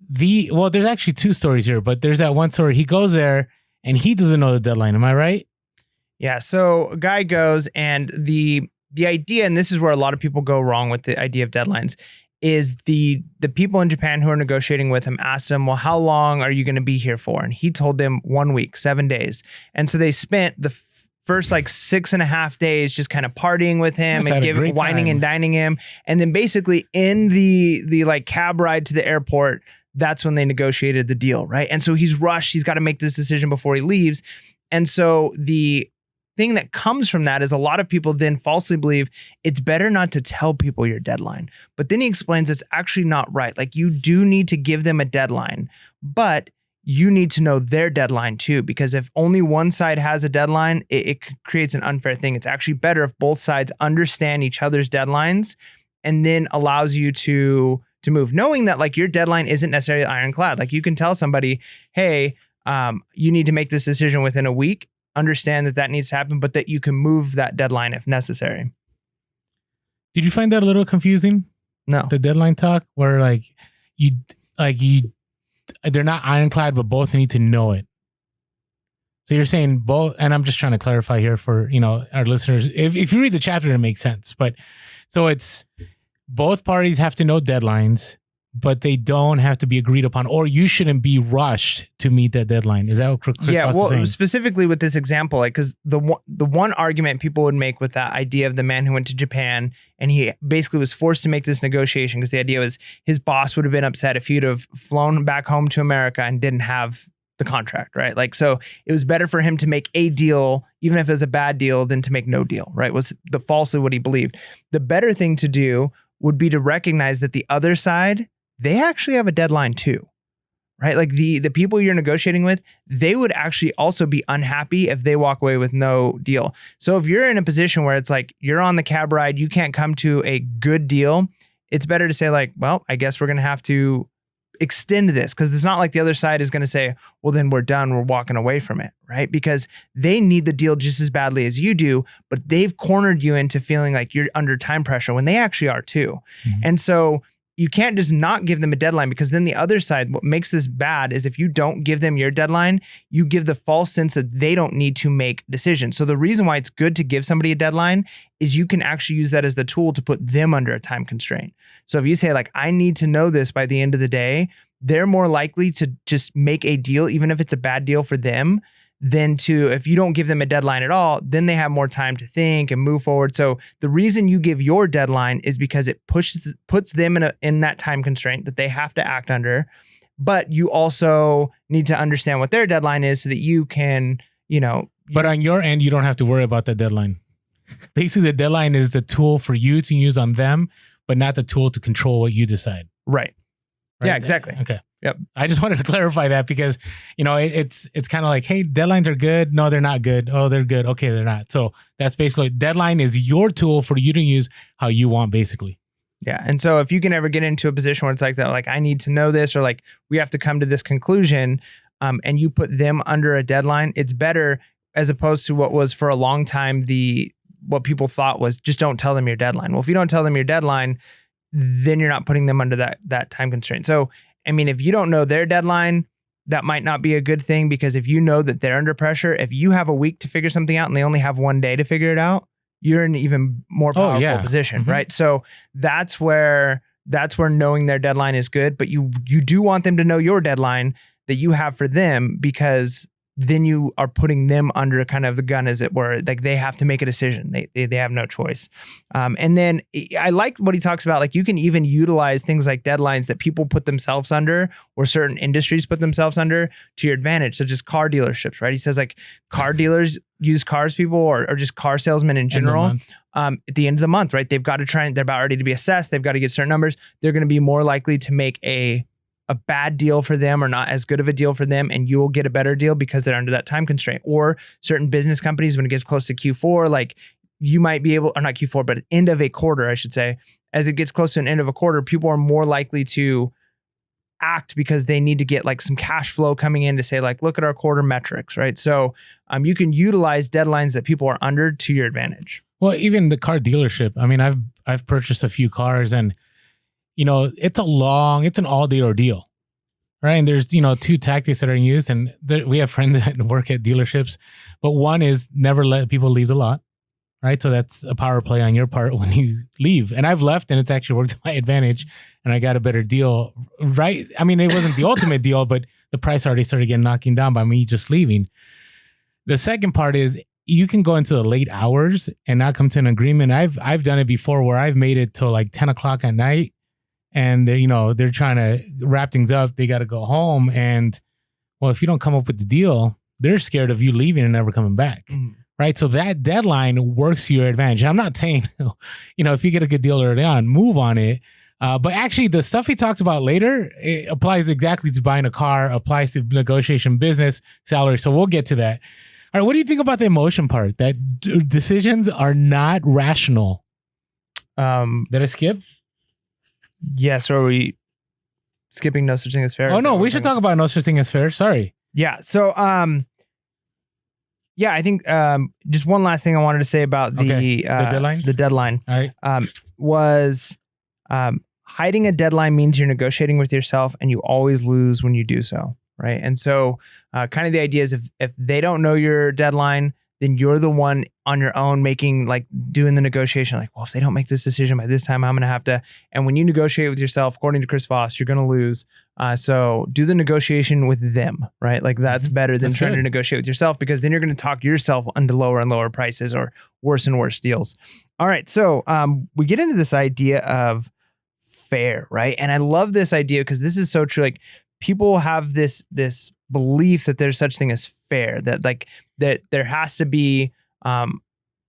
Speaker 2: there's actually two stories here, but there's that one story. He goes there and he doesn't know the deadline. Am I right?
Speaker 1: Yeah. So a guy goes, and the idea, and this is where a lot of people go wrong with the idea of deadlines, is the people in Japan who are negotiating with him asked him, well, how long are you going to be here for? And he told them 1 week, 7 days. And so they spent the first like 6.5 days just kind of partying with him and whining and dining him. And then basically in the like cab ride to the airport, that's when they negotiated the deal, right? And so he's rushed. He's got to make this decision before he leaves. And so the thing that comes from that is a lot of people then falsely believe it's better not to tell people your deadline. But then he explains it's actually not right. Like, you do need to give them a deadline, but you need to know their deadline too, because if only one side has a deadline, it creates an unfair thing. It's actually better if both sides understand each other's deadlines, and then allows you to move, knowing that like your deadline isn't necessarily ironclad. Like, you can tell somebody, hey, you need to make this decision within a week. Understand that needs to happen, but that you can move that deadline if necessary.
Speaker 2: Did you find that a little confusing?
Speaker 1: No.
Speaker 2: The deadline talk where they're not ironclad, but both need to know it. So you're saying both, and I'm just trying to clarify here for, our listeners. If you read the chapter, it makes sense. But so it's both parties have to know deadlines, but they don't have to be agreed upon, or you shouldn't be rushed to meet that deadline. Is that what Chris was saying?
Speaker 1: Specifically with this example, like, because the one argument people would make with that idea of the man who went to Japan and he basically was forced to make this negotiation, because the idea was his boss would have been upset if he'd have flown back home to America and didn't have the contract, right? Like, so it was better for him to make a deal, even if it was a bad deal, than to make no deal, right? Was the falsely what he believed. The better thing to do would be to recognize that the other side, they actually have a deadline too, right? Like the people you're negotiating with, they would actually also be unhappy if they walk away with no deal. So if you're in a position where it's like you're on the cab ride, you can't come to a good deal, it's better to say like, well, I guess we're going to have to extend this, because it's not like the other side is going to say, well, then we're done, we're walking away from it, right? Because they need the deal just as badly as you do, but they've cornered you into feeling like you're under time pressure when they actually are too. Mm-hmm. And so you can't just not give them a deadline, because then the other side, what makes this bad is if you don't give them your deadline, you give the false sense that they don't need to make decisions. So the reason why it's good to give somebody a deadline is you can actually use that as the tool to put them under a time constraint. So if you say like, I need to know this by the end of the day, they're more likely to just make a deal, even if it's a bad deal for them, than to, if you don't give them a deadline at all, then they have more time to think and move forward. So the reason you give your deadline is because it puts them in that time constraint that they have to act under. But you also need to understand what their deadline is so that you can,
Speaker 2: But on your end, you don't have to worry about the deadline. Basically, the deadline is the tool for you to use on them, but not the tool to control what you decide.
Speaker 1: Right? Yeah, exactly.
Speaker 2: Okay.
Speaker 1: Yep.
Speaker 2: I just wanted to clarify that because, it's kind of like, hey, deadlines are good. No, they're not good. Oh, they're good. Okay, they're not. So that's basically, deadline is your tool for you to use how you want, basically.
Speaker 1: Yeah. And so if you can ever get into a position where it's like that, like, I need to know this, or like, we have to come to this conclusion, and you put them under a deadline, it's better, as opposed to what was for a long time, what people thought was just don't tell them your deadline. Well, if you don't tell them your deadline, then you're not putting them under that time constraint. So, I mean, if you don't know their deadline, that might not be a good thing, because if you know that they're under pressure, if you have a week to figure something out and they only have 1 day to figure it out, you're in an even more powerful position, mm-hmm. right? So that's where knowing their deadline is good, but you do want them to know your deadline that you have for them, because then you are putting them under kind of the gun, as it were. Like, they have to make a decision. They have no choice. And then I like what he talks about. Like, you can even utilize things like deadlines that people put themselves under, or certain industries put themselves under, to your advantage, such as car dealerships, right? He says like car dealers, used cars people, or just car salesmen in general, at the end of the month, right? They've got to they're about ready to be assessed. They've got to get certain numbers. They're going to be more likely to make a bad deal for them, or not as good of a deal for them, and you will get a better deal because they're under that time constraint. Or certain business companies, when it gets close to Q4, like, you might be able, or not Q4, but end of a quarter, I should say, as it gets close to an end of a quarter, people are more likely to act because they need to get like some cash flow coming in to say like, look at our quarter metrics, right? So you can utilize deadlines that people are under to your advantage.
Speaker 2: Well, even the car dealership. I mean, I've purchased a few cars, and it's an all day ordeal, right? And there's, two tactics that are used, and we have friends that work at dealerships, but one is never let people leave the lot, right? So that's a power play on your part when you leave. And I've left, and it's actually worked to my advantage, and I got a better deal, right? I mean, it wasn't the ultimate deal, but the price already started getting knocking down by me just leaving. The second part is you can go into the late hours and not come to an agreement. I've done it before where I've made it till like 10 o'clock at night, and they're trying to wrap things up. They got to go home. And well, if you don't come up with the deal, they're scared of you leaving and never coming back. Mm. Right. So that deadline works to your advantage. And I'm not saying, if you get a good deal early on, move on it. But actually the stuff he talks about later, it applies exactly to buying a car, applies to negotiation, business, salary. So we'll get to that. All right. What do you think about the emotion part? That decisions are not rational. Did I skip?
Speaker 1: Yes, or are we skipping no such thing as fair?
Speaker 2: Oh no, we should talk about no such thing as fair. Sorry.
Speaker 1: Yeah. So yeah, I think just one last thing I wanted to say about the
Speaker 2: deadline.
Speaker 1: The deadline.
Speaker 2: All right.
Speaker 1: Was hiding a deadline means you're negotiating with yourself, and you always lose when you do so, right? And so kind of the idea is if they don't know your deadline, then you're the one on your own doing the negotiation. Like, well, if they don't make this decision by this time, I'm going to have to. And when you negotiate with yourself, according to Chris Voss, you're going to lose. So do the negotiation with them, right? Like that's better than trying to negotiate with yourself, because then you're going to talk yourself into lower and lower prices or worse and worse deals. All right. So we get into this idea of fair, right? And I love this idea because this is so true. Like people have this belief that there's such thing as fair, that there has to be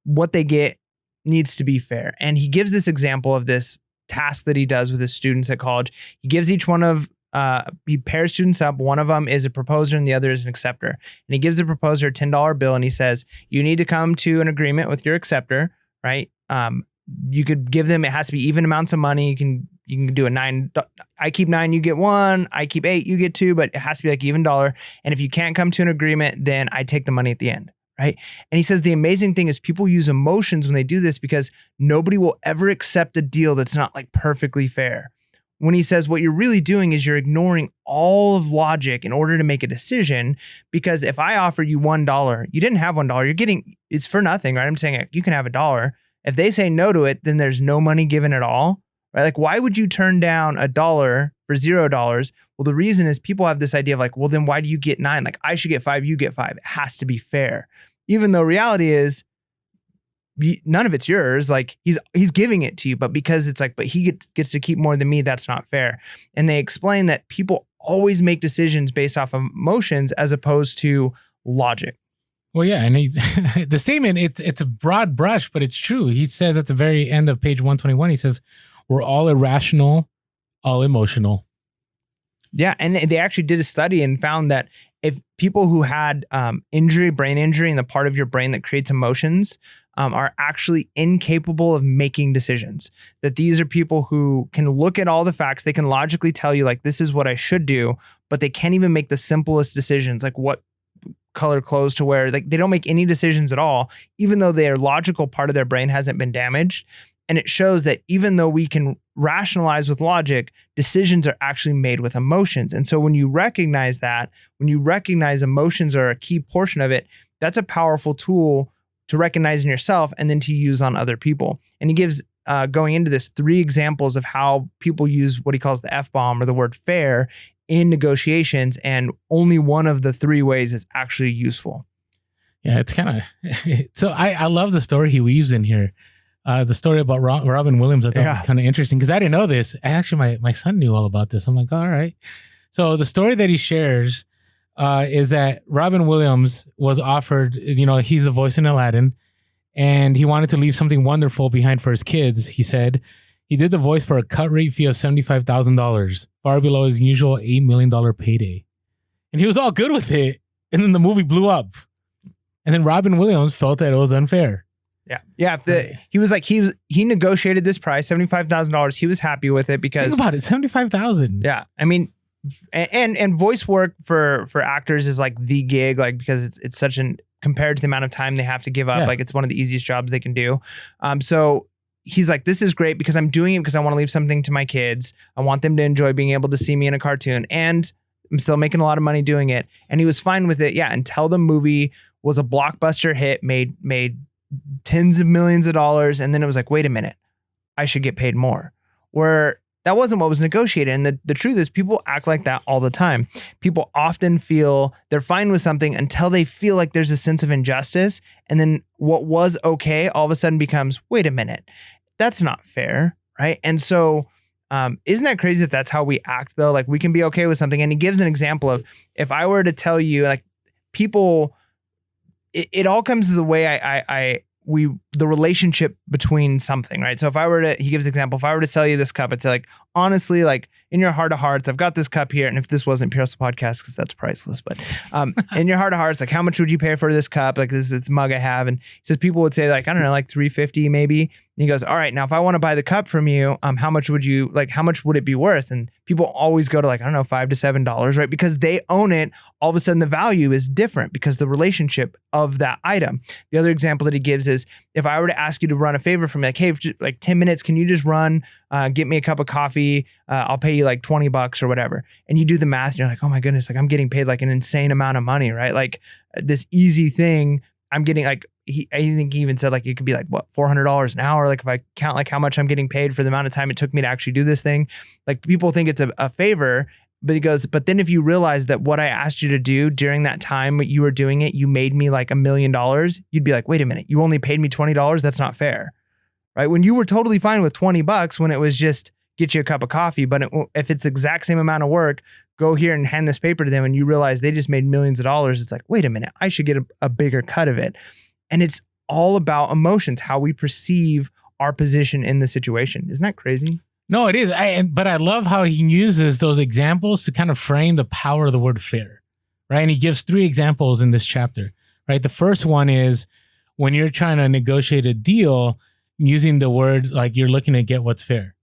Speaker 1: what they get needs to be fair. And he gives this example of this task that he does with his students at college. He gives each one of he pairs students up. One of them is a proposer and the other is an acceptor. And he gives the proposer a $10 bill and he says, you need to come to an agreement with your acceptor, right? You could give them, it has to be even amounts of money. You can do a $9. I keep 9, you get 1. I keep 8, you get 2, but it has to be like even dollar. And if you can't come to an agreement, then I take the money at the end, right? And he says the amazing thing is people use emotions when they do this because nobody will ever accept a deal that's not like perfectly fair. When he says what you're really doing is you're ignoring all of logic in order to make a decision, because if I offer you $1, you didn't have $1, you're getting, it's for nothing, right? I'm saying you can have $1. If they say no to it, then there's no money given at all. Right? Like, why would you turn down $1 for $0? Well, the reason is people have this idea of like, well, then why do you get 9? Like, I should get 5, you get 5. It has to be fair. Even though reality is none of it's yours. Like he's giving it to you, but because it's like, but he gets to keep more than me, that's not fair. And they explain that people always make decisions based off of emotions as opposed to logic.
Speaker 2: Well, yeah, and the statement, it's a broad brush, but it's true. He says at the very end of page 121, he says, we're all irrational, all emotional.
Speaker 1: Yeah, and they actually did a study and found that if people who had brain injury in the part of your brain that creates emotions are actually incapable of making decisions, that these are people who can look at all the facts, they can logically tell you like, this is what I should do, but they can't even make the simplest decisions, like what color clothes to wear. Like they don't make any decisions at all, even though their logical part of their brain hasn't been damaged. And it shows that even though we can rationalize with logic, decisions are actually made with emotions. And so when you recognize that, when you recognize emotions are a key portion of it, that's a powerful tool to recognize in yourself and then to use on other people. And he gives, going into this, 3 examples of how people use what he calls the F-bomb or the word fair in negotiations. And only one of the 3 ways is actually useful.
Speaker 2: Yeah, it's kind of, so I love the story he weaves in here. The story about Robin Williams, I thought was kind of interesting because I didn't know this. Actually, my son knew all about this. I'm like, all right. So the story that he shares is that Robin Williams was offered, he's a voice in Aladdin, and he wanted to leave something wonderful behind for his kids. He said he did the voice for a cut rate fee of $75,000, far below his usual $8 million payday. And he was all good with it. And then the movie blew up. And then Robin Williams felt that it was unfair.
Speaker 1: Yeah. He negotiated this price, $75,000. He was happy with it because
Speaker 2: think about it, $75,000.
Speaker 1: Yeah, I mean, and voice work for actors is like the gig, like because it's such an compared to the amount of time they have to give up, like it's one of the easiest jobs they can do. So he's like, this is great because I'm doing it because I want to leave something to my kids. I want them to enjoy being able to see me in a cartoon, and I'm still making a lot of money doing it. And he was fine with it. Yeah. Until the movie was a blockbuster hit, made tens of millions of dollars. And then it was like, wait a minute, I should get paid more. Where that wasn't what was negotiated. And the truth is, people act like that all the time. People often feel they're fine with something until they feel like there's a sense of injustice. And then what was okay all of a sudden becomes, wait a minute, that's not fair. Right. And so isn't that crazy that that's how we act, though? Like, we can be okay with something. And he gives an example of, if I were to tell you, like, people, it all comes to the way the relationship between something, right? So he gives an example, if I were to sell you this cup, I'd say, like, honestly, like, in your heart of hearts, I've got this cup here. And if this wasn't Pure Hustle Podcast, because that's priceless, but in your heart of hearts, like, how much would you pay for this cup? Like, this mug I have. And he says people would say, like, I don't know, like $350 maybe. And he goes, all right, now if I want to buy the cup from you, how much would it be worth? And people always go to, like, I don't know, $5 to $7, right? Because they own it. All of a sudden the value is different because the relationship of that item. The other example that he gives is, if I were to ask you to run a favor for me, like, hey, like 10 minutes, can you just run, get me a cup of coffee? I'll pay you like $20 or whatever. And you do the math and you're like, oh my goodness, like, I'm getting paid like an insane amount of money, right? Like, this easy thing I'm getting, like, I think he even said, like, it could be like, what, $400 an hour? Like, if I count like how much I'm getting paid for the amount of time it took me to actually do this thing, like, people think it's a favor. But he goes, but then if you realize that what I asked you to do during that time you were doing it, you made me like $1 million, you'd be like, wait a minute, you only paid me $20? That's not fair, right? When you were totally fine with $20 when it was just get you a cup of coffee, but if it's the exact same amount of work, go here and hand this paper to them, and you realize they just made millions of dollars, it's like, wait a minute, I should get a bigger cut of it. And it's all about emotions, how we perceive our position in the situation. Isn't that crazy?
Speaker 2: No, it is. But I love how he uses those examples to kind of frame the power of the word fair, right? And he gives 3 examples in this chapter, right? The first one is when you're trying to negotiate a deal using the word, like, you're looking to get what's fair,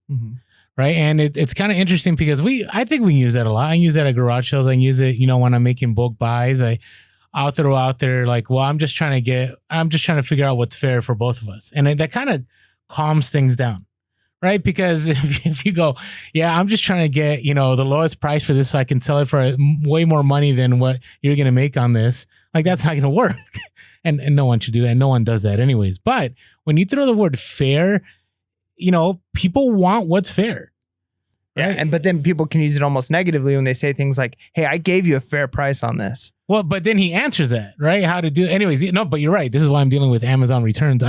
Speaker 2: right? And it's kind of interesting because I think we use that a lot. I use that at garage sales. I use it, when I'm making bulk buys. I'll throw out there, like, well, I'm just trying to figure out what's fair for both of us. And that kind of calms things down, right? Because if you go, yeah, I'm just trying to get, the lowest price for this so I can sell it for way more money than what you're going to make on this, like, that's not going to work. And no one should do that. No one does that anyways. But when you throw the word fair, people want what's fair. Right?
Speaker 1: Yeah. But then people can use it almost negatively when they say things like, hey, I gave you a fair price on this.
Speaker 2: Well, but then he answers that, right? How to do it. Anyways, no, but you're right. This is why I'm dealing with Amazon returns.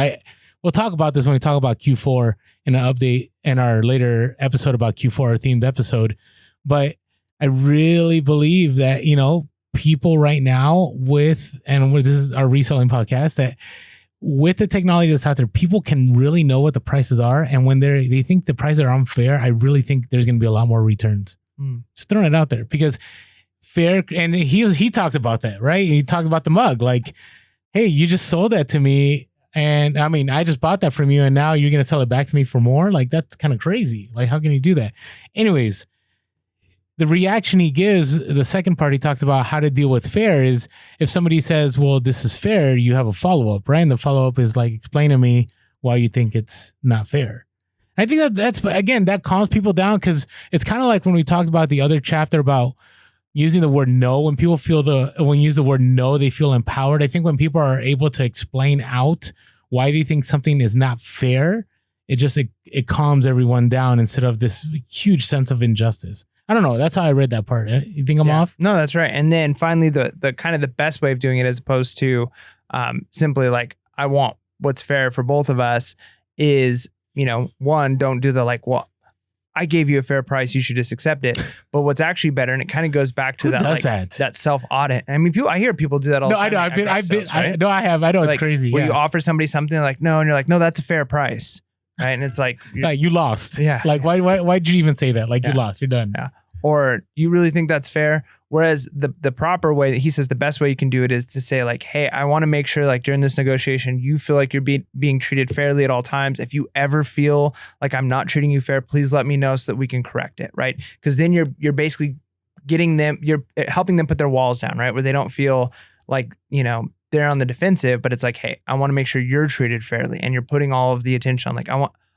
Speaker 2: We'll talk about this when we talk about Q4 in an update in our later episode about Q4, our themed episode. But I really believe that, people right now this is our reselling podcast, that with the technology that's out there, people can really know what the prices are. And when they think the prices are unfair, I really think there's going to be a lot more returns. Just throwing it out there, because fair, and he talked about that, right? He talked about the mug, like, hey, you just sold that to me, and I mean, I just bought that from you, and now you're gonna sell it back to me for more? Like, that's kind of crazy. Like, how can you do that? Anyways, the reaction he gives, the second part, he talks about how to deal with fair is, if somebody says, well, this is fair, you have a follow-up, right? And the follow-up is like, explain to me why you think it's not fair. I think that's again, that calms people down, because it's kind of like when we talked about the other chapter about using the word no. When people when you use the word no, they feel empowered. I think when people are able to explain out why they think something is not fair, it calms everyone down instead of this huge sense of injustice. I don't know. That's how I read that part. You think I'm off?
Speaker 1: No, that's right. And then finally, the kind of the best way of doing it, as opposed to simply like, I want what's fair for both of us, is, one, don't do the like, well, I gave you a fair price, you should just accept it. But what's actually better, and it kind of goes back to that self audit. I mean, I hear people do that all the time.
Speaker 2: No, I know. I have. I know, it's crazy.
Speaker 1: Where you offer somebody something, like, no, and you're like, no, that's a fair price, right? And it's like,
Speaker 2: you lost.
Speaker 1: Yeah.
Speaker 2: Like, why'd you even say that? Like, you lost. You're done.
Speaker 1: Yeah. Or you really think that's fair? Whereas the proper way, that he says the best way you can do it is to say, like, hey, I want to make sure, like, during this negotiation, you feel like you're being treated fairly at all times. If you ever feel like I'm not treating you fair, please let me know so that we can correct it, right? Because then you're basically you're helping them put their walls down, right? Where they don't feel like, they're on the defensive, but it's like, hey, I want to make sure you're treated fairly, and you're putting all of the attention on, like,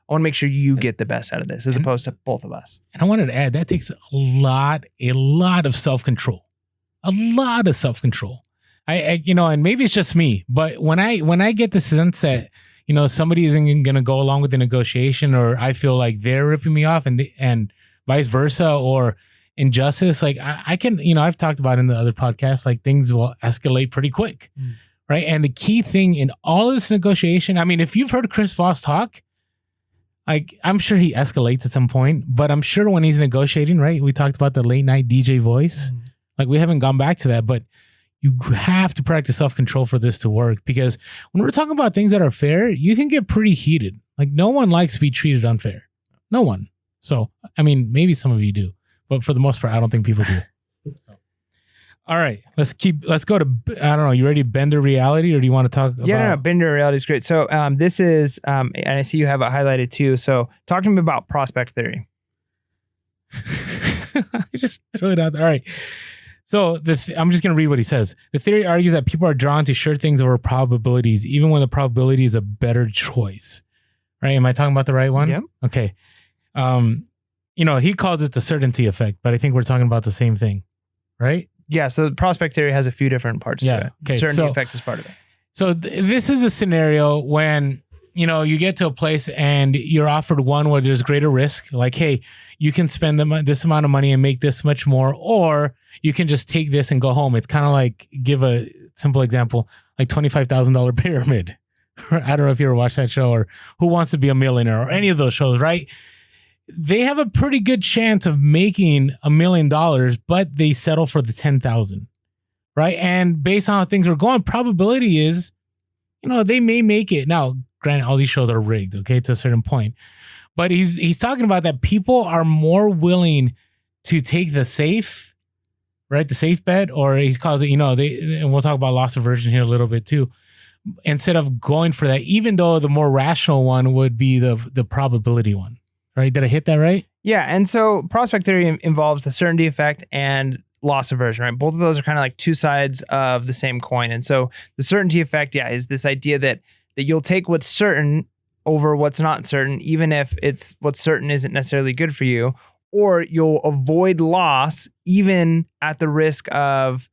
Speaker 1: I want to make sure you get the best out of this as opposed to both of us.
Speaker 2: And I wanted to add that takes a lot of self-control. A lot of self-control. I and maybe it's just me, but when I get the sense that, somebody isn't going to go along with the negotiation, or I feel like they're ripping me off and vice versa, or injustice, like I can, I've talked about in the other podcasts, like things will escalate pretty quick. Right. And the key thing in all of this negotiation, I mean, if you've heard Chris Voss talk, like I'm sure he escalates at some point, but I'm sure when he's negotiating, right? We talked about the late night DJ voice. Like we haven't gone back to that, but you have to practice self-control for this to work, because when we're talking about things that are fair, you can get pretty heated. Like no one likes to be treated unfair. No one. So, I mean, maybe some of you do, but for the most part, I don't think people do. All right, let's go to, I don't know, you ready to bend the reality, or do you want to talk about?
Speaker 1: Yeah, no, bend the reality is great. So this is, and I see you have it highlighted too. So talk to me about prospect theory.
Speaker 2: I just threw it out there. All right. So I'm just going to read what he says. The theory argues that people are drawn to sure things over probabilities, even when the probability is a better choice. Right? Am I talking about the right one?
Speaker 1: Yeah.
Speaker 2: Okay. He calls it the certainty effect, but I think we're talking about the same thing, right?
Speaker 1: Yeah. So the prospect theory has a few different parts to it.
Speaker 2: Okay,
Speaker 1: The certainty effect is part of it.
Speaker 2: So this is a scenario when, you get to a place and you're offered one where there's greater risk. Like, hey, you can spend this amount of money and make this much more, or you can just take this and go home. It's kind of like, give a simple example, like $25,000 pyramid. I don't know if you ever watched that show, or Who Wants to Be a Millionaire, or any of those shows, right? They have a pretty good chance of making $1 million, but they settle for the 10,000, right? And based on how things are going, probability is, they may make it. Now, granted, all these shows are rigged, okay, to a certain point. But he's talking about that people are more willing to take the safe, right? The safe bet, or he calls it, and we'll talk about loss aversion here a little bit too, instead of going for that, even though the more rational one would be the probability one, right? Did I hit that right?
Speaker 1: Yeah. And so prospect theory involves the certainty effect and loss aversion, right? Both of those are kind of like two sides of the same coin. And so the certainty effect, is this idea that you'll take what's certain over what's not certain, even if it's what's certain isn't necessarily good for you, or you'll avoid loss even at the risk of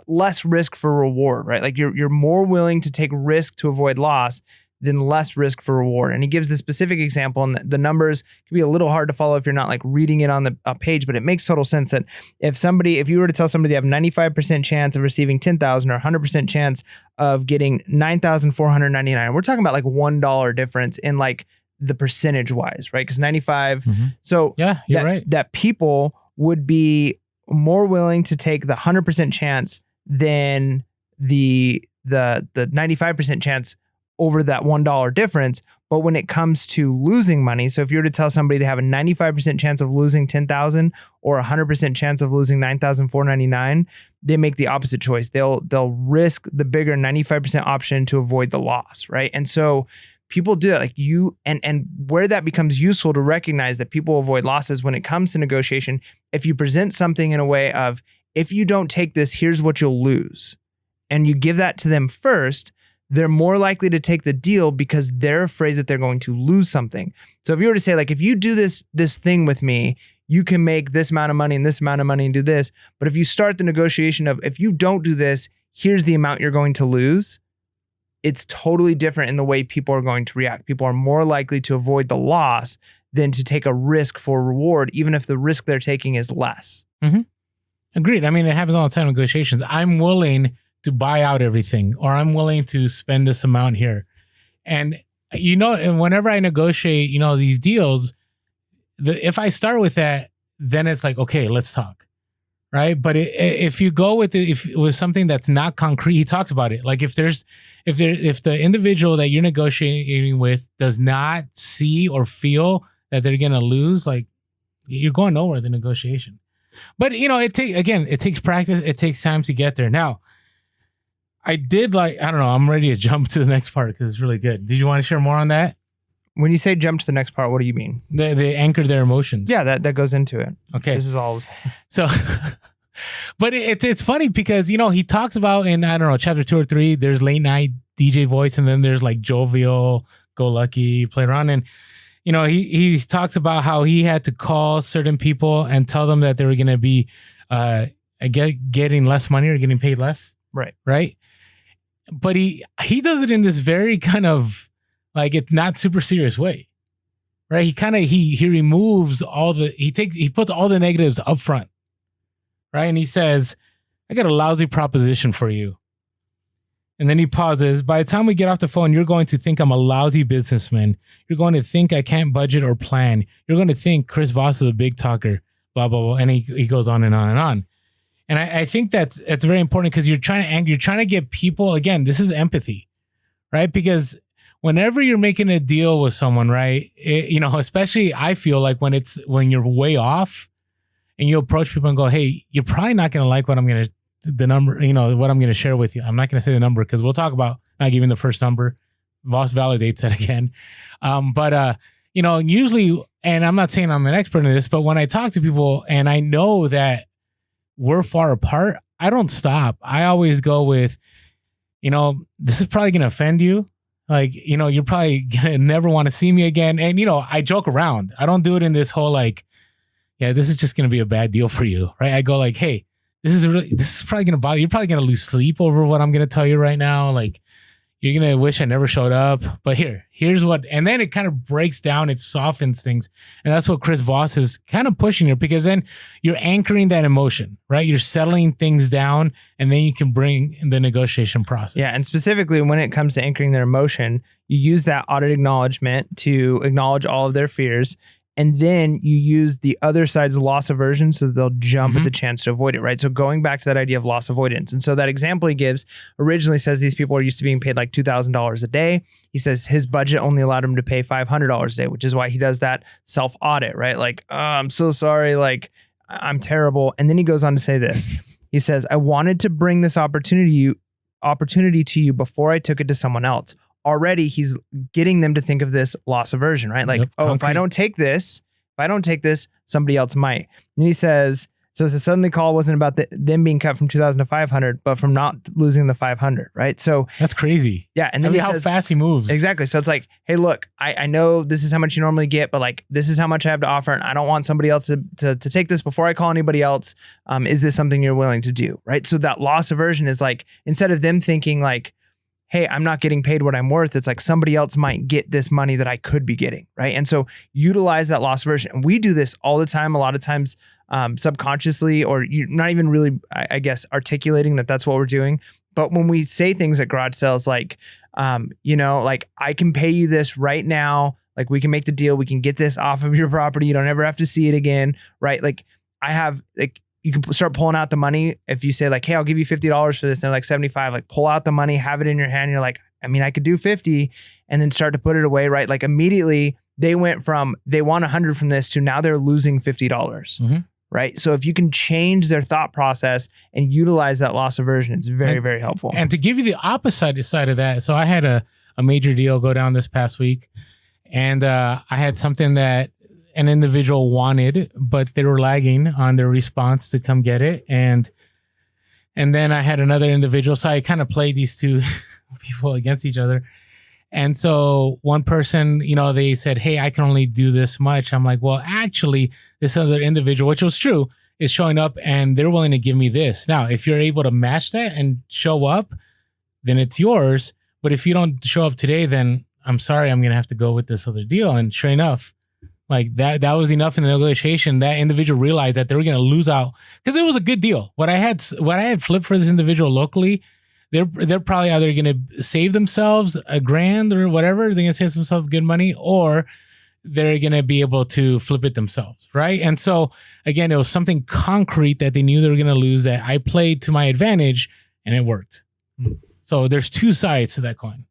Speaker 1: less risk for reward, right? Like you're more willing to take risk to avoid loss than less risk for reward. And he gives the specific example, and the numbers can be a little hard to follow if you're not like reading it on the page, but it makes total sense that if you were to tell somebody they have 95% chance of receiving 10,000 or 100% chance of getting 9,499, we're talking about like $1 difference in like the percentage wise, right? Because 95. So
Speaker 2: yeah, you're right.
Speaker 1: That people would be more willing to take the 100% chance than the 95% chance over that $1 difference. But when it comes to losing money, so if you were to tell somebody they have a 95% chance of losing 10,000 or a 100% chance of losing 9,499, they make the opposite choice. They'll risk the bigger 95% option to avoid the loss, right? And so people do that, like and where that becomes useful to recognize that people avoid losses when it comes to negotiation, if you present something in a way of, if you don't take this, here's what you'll lose, and you give that to them first, they're more likely to take the deal because they're afraid that they're going to lose something. So if you were to say, like, if you do this thing with me, you can make this amount of money and this amount of money and do this. But if you start the negotiation of, if you don't do this, here's the amount you're going to lose, it's totally different in the way people are going to react. People are more likely to avoid the loss than to take a risk for reward, even if the risk they're taking is less.
Speaker 2: Agreed. I mean, it happens all the time in negotiations. I'm willing to buy out everything, or I'm willing to spend this amount here. And, and whenever I negotiate, these deals, if I start with that, then it's like, okay, let's talk. Right. But if you go with it, if it was something that's not concrete, he talks about it. Like if the individual that you're negotiating with does not see or feel that they're going to lose, like you're going nowhere in the negotiation. But, it takes practice. It takes time to get there. Now, I don't know, I'm ready to jump to the next part because it's really good. Did you want to share more on that?
Speaker 1: When you say jump to the next part, what do you mean?
Speaker 2: They anchor their emotions.
Speaker 1: Yeah, that goes into it.
Speaker 2: Okay.
Speaker 1: This is all.
Speaker 2: So, but it's funny because, he talks about in, I don't know, chapter 2 or 3, there's late night DJ voice, and then there's like jovial, happy-go-lucky, play around. And, he talks about how he had to call certain people and tell them that they were going to be getting less money or getting paid less. Right. But he does it in this very kind of like it's not super serious way. Right. He removes he puts all the negatives up front. Right. And he says, I got a lousy proposition for you. And then he pauses. By the time we get off the phone, you're going to think I'm a lousy businessman. You're going to think I can't budget or plan. You're going to think Chris Voss is a big talker, blah, blah, blah. And he goes on and on and on. And I think that's very important because you're trying to get people, again, this is empathy, right? Because whenever you're making a deal with someone, right, especially I feel like when you're way off and you approach people and go, hey, you're probably not going to like what I'm going to the number, what I'm going to share with you. I'm not going to say the number because we'll talk about not giving the first number. Voss validates that again. But usually, and I'm not saying I'm an expert in this, but when I talk to people and I know that we're far apart, I don't stop. I always go with, this is probably going to offend you. Like, you're probably going to never want to see me again. And, I joke around. I don't do it in this whole like, yeah, this is just going to be a bad deal for you. Right. I go like, hey, this is probably going to bother you. You're probably going to lose sleep over what I'm going to tell you right now. Like, you're going to wish I never showed up. But here's what, and then it kind of breaks down, it softens things. And that's what Chris Voss is kind of pushing here, because then you're anchoring that emotion, right? You're settling things down, and then you can bring the negotiation process.
Speaker 1: Yeah. And specifically when it comes to anchoring their emotion, you use that audit acknowledgement to acknowledge all of their fears. And then you use the other side's loss aversion so that they'll jump at the chance to avoid it, right? So going back to that idea of loss avoidance. And so that example he gives originally says these people are used to being paid like $2,000 a day. He says his budget only allowed him to pay $500 a day, which is why he does that self-audit, right? Like, oh, I'm so sorry. Like, I'm terrible. And then he goes on to say this. He says, I wanted to bring this opportunity to you before I took it to someone else. Already he's getting them to think of this loss aversion, right? Like, if I don't take this, somebody else might. And he says, so it's a suddenly call wasn't about them being cut from 2,000 to 500, but from not losing the 500, right? So
Speaker 2: that's crazy.
Speaker 1: Yeah. And then
Speaker 2: how fast he moves.
Speaker 1: Exactly. So it's like, hey, look, I know this is how much you normally get, but like, this is how much I have to offer. And I don't want somebody else to take this before I call anybody else. Is this something you're willing to do? Right. So that loss aversion is like, instead of them thinking like, hey, I'm not getting paid what I'm worth, it's like somebody else might get this money that I could be getting, right? And so utilize that loss aversion. And we do this all the time, a lot of times subconsciously, or you're not even really, I guess, articulating that that's what we're doing. But when we say things at garage sales, like, like I can pay you this right now, like we can make the deal, we can get this off of your property, you don't ever have to see it again, right? Like I have, like, you can start pulling out the money. If you say like, hey, I'll give you $50 for this, and they're like 75, like pull out the money, have it in your hand. You're like, I mean, I could do 50, and then start to put it away, right? Like immediately they went from, they want 100 from this to now they're losing $50, right? So if you can change their thought process and utilize that loss aversion, it's very, very helpful.
Speaker 2: And to give you the opposite side of that, so I had a major deal go down this past week, and I had something that an individual wanted, but they were lagging on their response to come get it. And then I had another individual. So I kind of played these two people against each other. And so one person, they said, hey, I can only do this much. I'm like, well, actually, this other individual, which was true, is showing up and they're willing to give me this. Now, if you're able to match that and show up, then it's yours. But if you don't show up today, then I'm sorry, I'm going to have to go with this other deal. And sure enough, like that was enough in the negotiation. That individual realized that they were going to lose out because it was a good deal. What I had flipped for this individual locally, they're probably either going to save themselves $1,000 or whatever. They're going to save themselves good money, or they're going to be able to flip it themselves, right? And so again, it was something concrete that they knew they were going to lose that I played to my advantage, and it worked. So there's two sides to that coin.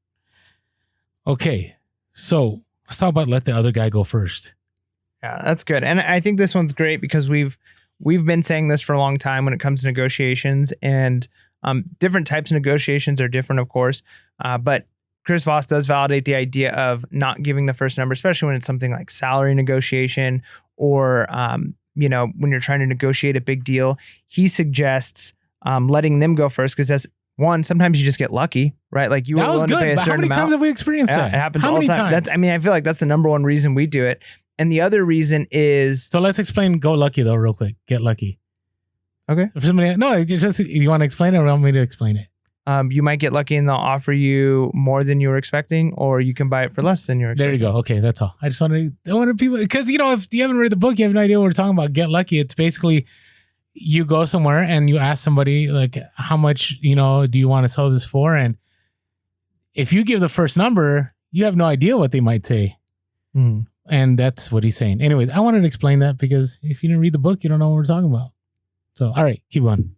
Speaker 2: Okay, so let's talk about let the other guy go first.
Speaker 1: Yeah, that's good. And I think this one's great because we've been saying this for a long time when it comes to negotiations, and different types of negotiations are different, of course. But Chris Voss does validate the idea of not giving the first number, especially when it's something like salary negotiation or, when you're trying to negotiate a big deal. He suggests letting them go first because one, sometimes you just get lucky, right? Like you were
Speaker 2: That was
Speaker 1: willing to pay
Speaker 2: good.
Speaker 1: a
Speaker 2: But how
Speaker 1: certain
Speaker 2: many
Speaker 1: amount.
Speaker 2: times have we experienced
Speaker 1: Yeah,
Speaker 2: that?
Speaker 1: it happens
Speaker 2: How
Speaker 1: all the
Speaker 2: many
Speaker 1: time.
Speaker 2: times?
Speaker 1: I feel like that's the number one reason we do it. And the other reason is
Speaker 2: So let's explain Go Lucky though, real quick. Get lucky.
Speaker 1: okay.
Speaker 2: If somebody, no, you want to explain it or want me to explain it?
Speaker 1: You might get lucky and they'll offer you more than you were expecting, or you can buy it for less than you were
Speaker 2: There
Speaker 1: expecting.
Speaker 2: you go. Okay, that's all. I wanted people, because if you haven't read the book, you have no idea what we're talking about. Get lucky. It's basically you go somewhere and you ask somebody like, how much, do you want to sell this for? And if you give the first number, you have no idea what they might say.
Speaker 1: Mhm.
Speaker 2: And that's what he's saying. Anyways, I wanted to explain that because if you didn't read the book, you don't know what we're talking about. So, all right, keep going.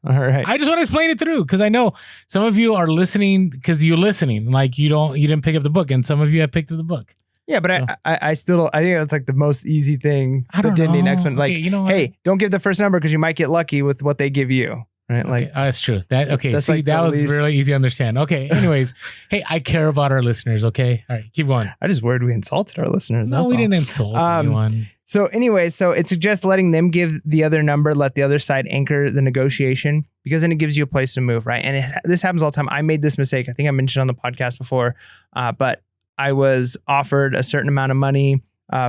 Speaker 1: All right.
Speaker 2: I just want to explain it through because I know some of you are listening because you're listening. Like you didn't pick up the book, and some of you have picked up the book.
Speaker 1: Yeah, but
Speaker 2: So-
Speaker 1: I still don't, I think that's like the most easy thing
Speaker 2: I don't
Speaker 1: that didn't need
Speaker 2: know.
Speaker 1: explanation. Like,
Speaker 2: Okay, you know what?
Speaker 1: hey, don't give the first number because you might get lucky with what they give you. Right? Like,
Speaker 2: Okay, that's true.
Speaker 1: That's
Speaker 2: See,
Speaker 1: like
Speaker 2: that
Speaker 1: the
Speaker 2: was
Speaker 1: least-
Speaker 2: really easy to understand. Okay. Anyways, hey, I care about our listeners. Okay. All right, keep going.
Speaker 1: I just worried we insulted our listeners.
Speaker 2: No,
Speaker 1: that's
Speaker 2: we
Speaker 1: all.
Speaker 2: didn't insult anyone.
Speaker 1: So anyway, so it suggests letting them give the other number, let the other side anchor the negotiation, because then it gives you a place to move, right? And this happens all the time. I made this mistake. I think I mentioned on the podcast before, but I was offered a certain amount of money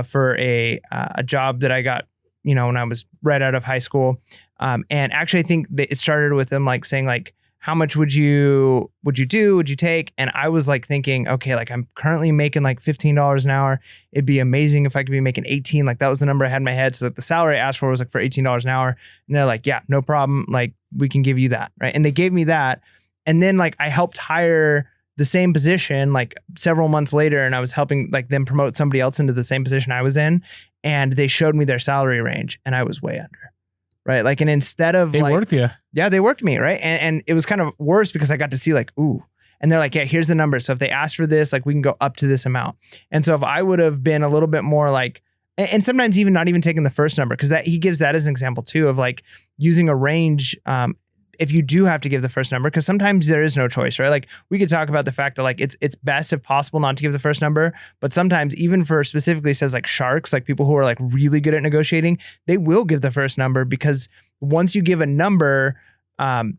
Speaker 1: for a job that I got, when I was right out of high school. And actually, I think that it started with them like saying like, how much would you take? And I was like thinking, okay, like I'm currently making like $15 an hour. It'd be amazing if I could be making 18. Like that was the number I had in my head. So that the salary I asked for was like for $18 an hour. And they're like, yeah, no problem. Like we can give you that. Right. And they gave me that. And then like I helped hire the same position like several months later. And I was helping like them promote somebody else into the same position I was in. And they showed me their salary range and I was way under. Right. Like, and instead of
Speaker 2: They worked you.
Speaker 1: Yeah, they worked me, right? And it was kind of worse because I got to see like, ooh. And they're like, yeah, here's the number. So if they ask for this, like we can go up to this amount. And so if I would have been a little bit more like, and sometimes even not even taking the first number, because that he gives that as an example too of like using a range. If you do have to give the first number, because sometimes there is no choice, right? Like we could talk about the fact that like it's best if possible not to give the first number, but sometimes even for specifically says like sharks, like people who are like really good at negotiating, they will give the first number because once you give a number,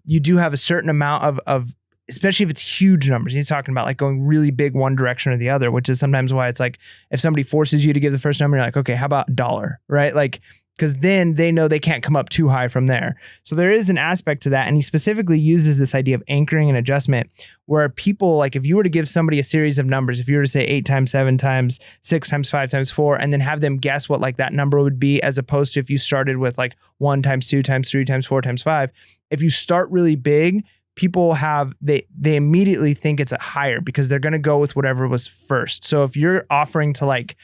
Speaker 1: you do have a certain amount of especially if it's huge numbers. He's talking about like going really big one direction or the other, which is sometimes why it's like if somebody forces you to give the first number, you're like, okay, how about $1, right? Like because then they know they can't come up too high from there. So there is an aspect to that. And he specifically uses this idea of anchoring and adjustment where people, like if you were to give somebody a series of numbers, if you were to say 8 times 7 times 6 times 5 times 4, and then have them guess what like that number would be, as opposed to if you started with like 1 times 2 times 3 times 4 times 5, if you start really big, people they immediately think it's a higher because they're going to go with whatever was first. So if you're offering to like,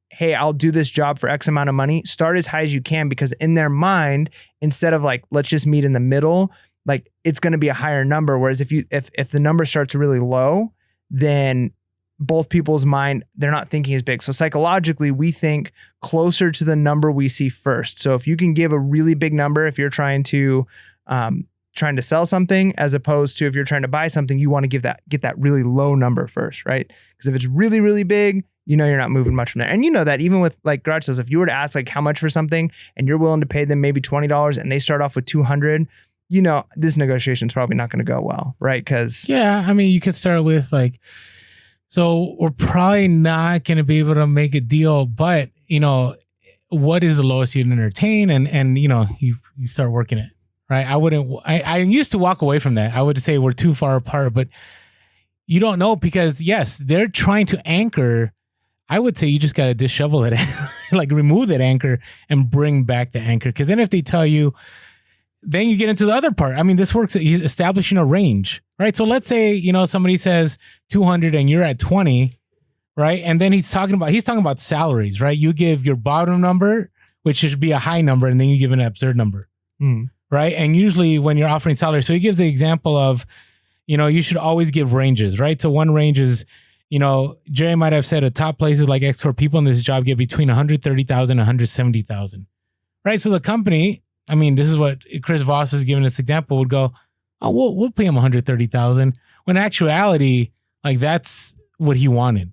Speaker 1: hey, I'll do this job for X amount of money, start as high as you can, because in their mind, instead of like, let's just meet in the middle, like it's going to be a higher number. Whereas if the number starts really low, then both people's mind, they're not thinking as big. So psychologically, we think closer to the number we see first. So if you can give a really big number, if you're trying to sell something, as opposed to if you're trying to buy something, you want to get that really low number first, right? Because if it's really, really big, you're not moving much from there. And you know that even with like garage sales, if you were to ask like how much for something and you're willing to pay them maybe $20 and they start off with $200, this negotiation is probably not going to go well, right? Because
Speaker 2: yeah, I mean, you could start with like, so we're probably not going to be able to make a deal, but what is the lowest you'd entertain? And you start working it, right? I used to walk away from that. I would say we're too far apart, but you don't know because yes, they're trying to anchor. I would say you just got to dishevel it, like remove that anchor and bring back the anchor. Because then if they tell you, then you get into the other part. I mean, this works, he's establishing a range, right? So let's say, somebody says 200 and you're at 20, right? And then he's talking about salaries, right? You give your bottom number, which should be a high number, and then you give an absurd number, right? And usually when you're offering salary, so he gives the example of, you should always give ranges, right? So one range is, Jerry might have said a top places like X Corp people in this job get between 130,000 and 170,000, right? So the company, I mean, this is what Chris Voss is giving this example, would go, oh, we'll pay him 130,000. When in actuality, like that's what he wanted,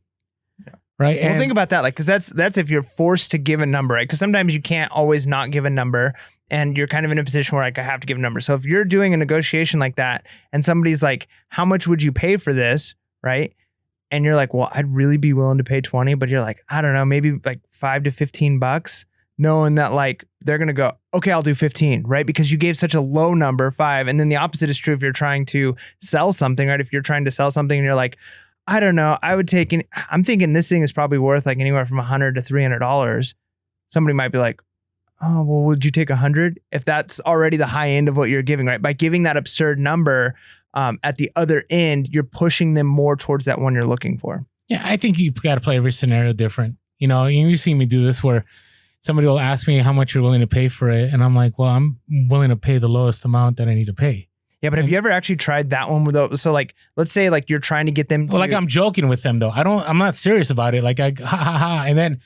Speaker 2: right?
Speaker 1: Well, think about that, like, because that's if you're forced to give a number, right? Because sometimes you can't always not give a number, and you're kind of in a position where like I have to give a number. So if you're doing a negotiation like that, and somebody's like, "How much would you pay for this?" Right? And you're like, "Well, I'd really be willing to pay 20," but you're like, "I don't know, maybe like $5 to $15," knowing that like they're gonna go, "Okay, I'll do 15," right? Because you gave such a low number, 5, and then the opposite is true if you're trying to sell something, right? If you're trying to sell something and you're like, I don't know, I'm thinking this thing is probably worth like anywhere from $100 to $300. Somebody might be like, "Oh, well, would you take 100?" If that's already the high end of what you're giving, right? By giving that absurd number, at the other end, you're pushing them more towards that one you're looking for.
Speaker 2: Yeah, I think you got to play every scenario different. You know, you see me do this where somebody will ask me how much you're willing to pay for it, and I'm like, well, I'm willing to pay the lowest amount that I need to pay.
Speaker 1: Yeah, but have you ever actually tried that one with so like, let's say like you're trying to get them to...
Speaker 2: Well, like I'm joking with them though. I'm not serious about it. Like ha ha ha, and then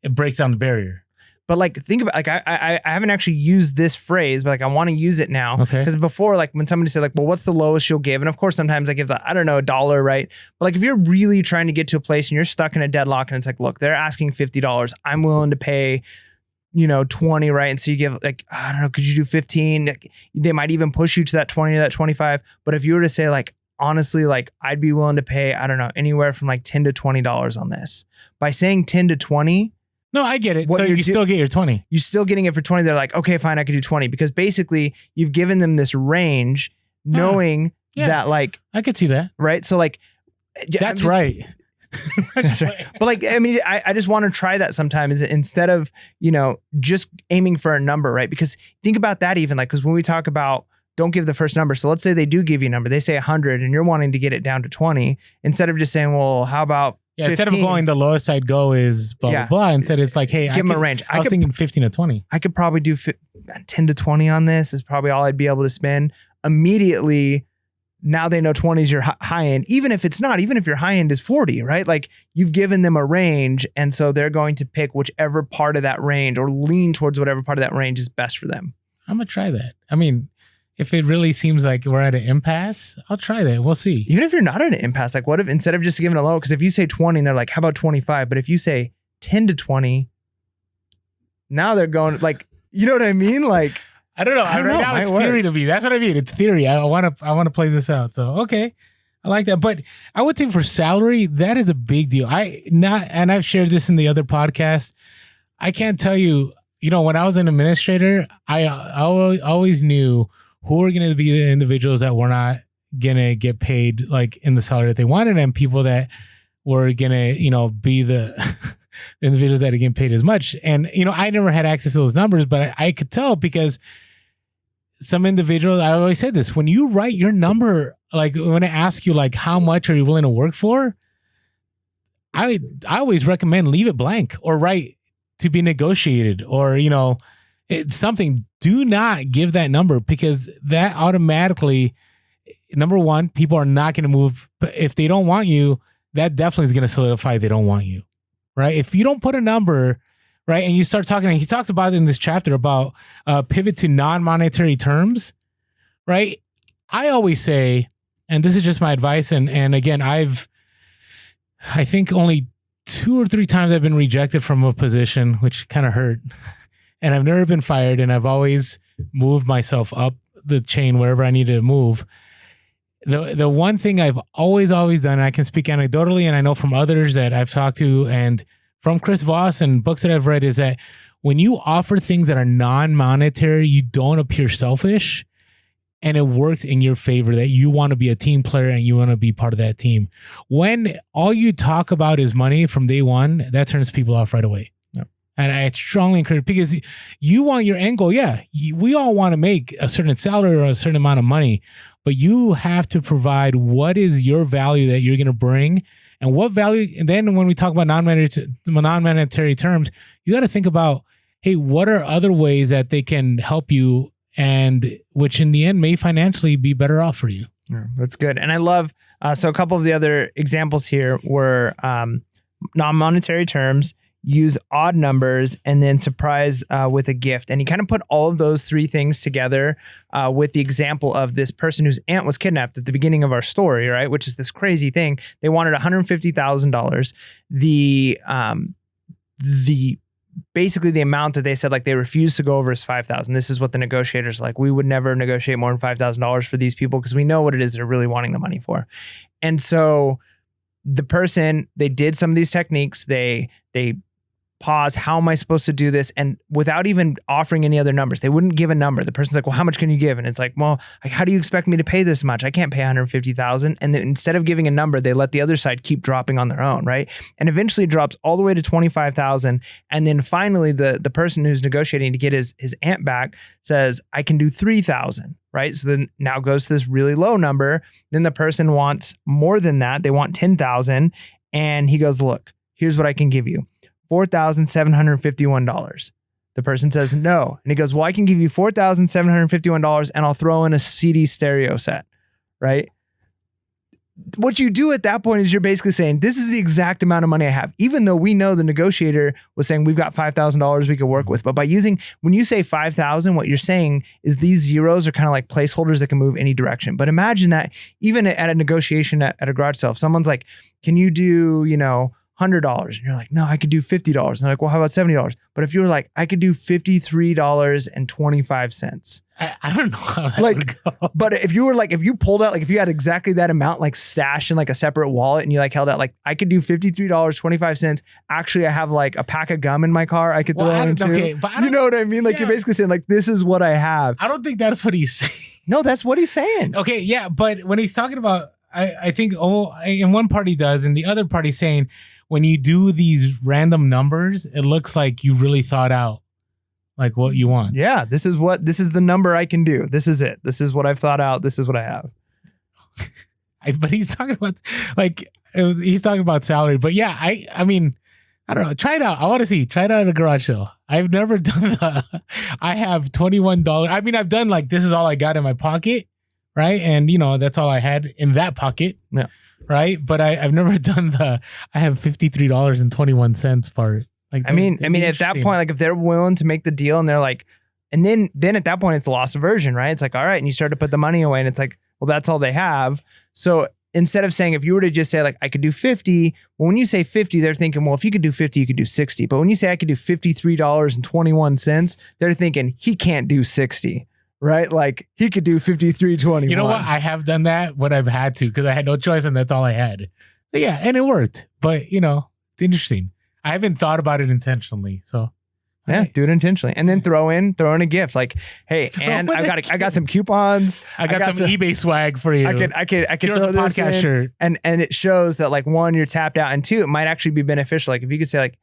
Speaker 2: it breaks down the barrier.
Speaker 1: But like, think about like, I haven't actually used this phrase, but like I want to use it now.
Speaker 2: Okay.
Speaker 1: Because before, like when somebody said like, well, what's the lowest you'll give? And of course, sometimes I give I don't know, $1, right? But like if you're really trying to get to a place and you're stuck in a deadlock and it's like, look, they're asking $50. I'm willing to pay, 20, right? And so you give like, I don't know, could you do 15? They might even push you to that 20 or that 25. But if you were to say like, honestly, like I'd be willing to pay, I don't know, anywhere from like $10 to $20 on this. By saying 10 to 20,
Speaker 2: no, I get it. So you still get your 20.
Speaker 1: You're still getting it for 20. They're like, okay, fine, I could do 20. Because basically you've given them this range knowing that like...
Speaker 2: I could see that.
Speaker 1: Right? So like...
Speaker 2: That's right.
Speaker 1: That's right. But like, I mean, I just want to try that sometimes instead of, just aiming for a number, right? Because think about that even like, because when we talk about don't give the first number. So let's say they do give you a number. They say 100 and you're wanting to get it down to 20 instead of just saying, well, how about 15?
Speaker 2: Instead of going the lowest I'd go is blah, blah, blah. Instead it's like, hey,
Speaker 1: give them a range.
Speaker 2: I was thinking 15 to 20.
Speaker 1: I could probably do 10 to 20 on this is probably all I'd be able to spend. Immediately, now they know 20 is your high end, even if it's not, even if your high end is 40, right? Like you've given them a range. And so they're going to pick whichever part of that range or lean towards whatever part of that range is best for them.
Speaker 2: I'm going to try that. I mean, if it really seems like we're at an impasse, I'll try that. We'll see.
Speaker 1: Even if you're not at an impasse, like what if instead of just giving a low, because if you say 20 and they're like, how about 25? But if you say 10 to 20, now they're going like, you know what I mean? Like,
Speaker 2: I don't know. Right now it's theory to me. That's what I mean. It's theory. I want to play this out. So, okay. I like that. But I would think for salary, that is a big deal. And I've shared this in the other podcast. I can't tell you, when I was an administrator, I always knew who were going to be the individuals that were not going to get paid like in the salary that they wanted, and people that were going to, be the individuals that are getting paid as much. And, I never had access to those numbers, but I could tell because some individuals, I always said this, when you write your number, like when I ask you like, how much are you willing to work for? I always recommend leave it blank or write to be negotiated or, it's something. Do not give that number because that automatically, number one, people are not going to move. But if they don't want you, that definitely is going to solidify they don't want you, right? If you don't put a number, right, and you start talking, and he talks about it in this chapter about pivot to non-monetary terms, right? I always say, and this is just my advice, and again, I think only 2 or 3 times I've been rejected from a position, which kind of hurt. And I've never been fired, and I've always moved myself up the chain wherever I needed to move. The one thing I've always done, and I can speak anecdotally, and I know from others that I've talked to, and from Chris Voss and books that I've read, is that when you offer things that are non-monetary, you don't appear selfish, and it works in your favor that you want to be a team player and you want to be part of that team. When all you talk about is money from day one, that turns people off right away. And I strongly encourage, because you want your end goal. Yeah, we all want to make a certain salary or a certain amount of money, but you have to provide what is your value that you're going to bring, and what value. And then when we talk about non-monetary terms, you got to think about, hey, what are other ways that they can help you, and which in the end may financially be better off for you.
Speaker 1: Yeah, that's good. And I love, so a couple of the other examples here were non-monetary terms. use odd numbers, and then surprise with a gift. And he kind of put all of those three things together with the example of this person whose aunt was kidnapped at the beginning of our story, right? Which is this crazy thing. They wanted $150,000. The basically the amount that they said, like, they refused to go over is $5,000. This is what the negotiators like. We would never negotiate more than $5,000 for these people because we know what it is they're really wanting the money for. And so the person, they did some of these techniques. They pause. How am I supposed to do this? And without even offering any other numbers, they wouldn't give a number. The person's like, well, how much can you give? And it's like, well, like, how do you expect me to pay this much? I can't pay $150,000. And then instead of giving a number, they let the other side keep dropping on their own, right? And eventually it drops all the way to $25,000. And then finally, the person who's negotiating to get his aunt back says, I can do $3,000, right? So then now goes to this really low number. Then the person wants more than that. They want $10,000. And he goes, look, here's what I can give you. $4,751. The person says no. And he goes, well, I can give you $4,751 and I'll throw in a CD stereo set, right? What you do at that point is you're basically saying, this is the exact amount of money I have, even though we know the negotiator was saying we've got $5,000 we could work with. But by using, when you say 5,000, what you're saying is these zeros are kind of like placeholders that can move any direction. But imagine that even at a negotiation at a garage sale, if someone's like, can you do, $100? And you're like, no, I could do $50. And they're like, well, how about $70? But if you were like, I could do $53.25.
Speaker 2: I don't know how that
Speaker 1: like,
Speaker 2: would go.
Speaker 1: But if you were like, if you pulled out, like, if you had exactly that amount, like, stashed in like a separate wallet and you like held out, like, I could do $53.25. Actually, I have like a pack of gum in my car I could throw into.
Speaker 2: Okay, but
Speaker 1: you know what I mean? Like, you're basically saying, like, this is what I have.
Speaker 2: I don't think that's what he's saying.
Speaker 1: No, that's what he's saying.
Speaker 2: Okay, yeah, but when he's talking about, I think, in one part he does, and the other part he's saying, when you do these random numbers, it looks like you really thought out like what you want.
Speaker 1: Yeah, this is the number I can do. This is it. This is what I've thought out. This is what I have.
Speaker 2: But he's talking about he's talking about salary. But yeah, I mean, I don't know. Try it out. I want to see. Try it out at a garage sale. I've never done I have $21. I mean, I've done like, this is all I got in my pocket, right? And that's all I had in that pocket. Yeah. Right. But I've never done I have $53.21 part. Like,
Speaker 1: I mean, at that point, like, if they're willing to make the deal and they're like, and then at that point, it's a loss aversion, right? It's like, all right. And you start to put the money away and it's like, well, that's all they have. So instead of saying, if you were to just say, like, I could do 50, well, when you say 50, they're thinking, well, if you could do 50, you could do 60. But when you say I could do $53.21, they're thinking he can't do 60. Right? Like, he could do 53.21.
Speaker 2: You know what? I have done that when I've had to, because I had no choice and that's all I had. So yeah, and it worked. But it's interesting. I haven't thought about it intentionally. So
Speaker 1: yeah, right. Do it intentionally. And then throw in a gift. Like, hey, and I got some coupons.
Speaker 2: I got some eBay swag for you.
Speaker 1: I could throw this
Speaker 2: podcast
Speaker 1: in,
Speaker 2: shirt.
Speaker 1: And it shows that, like, one, you're tapped out, and two, it might actually be beneficial. Like, if you could say, like,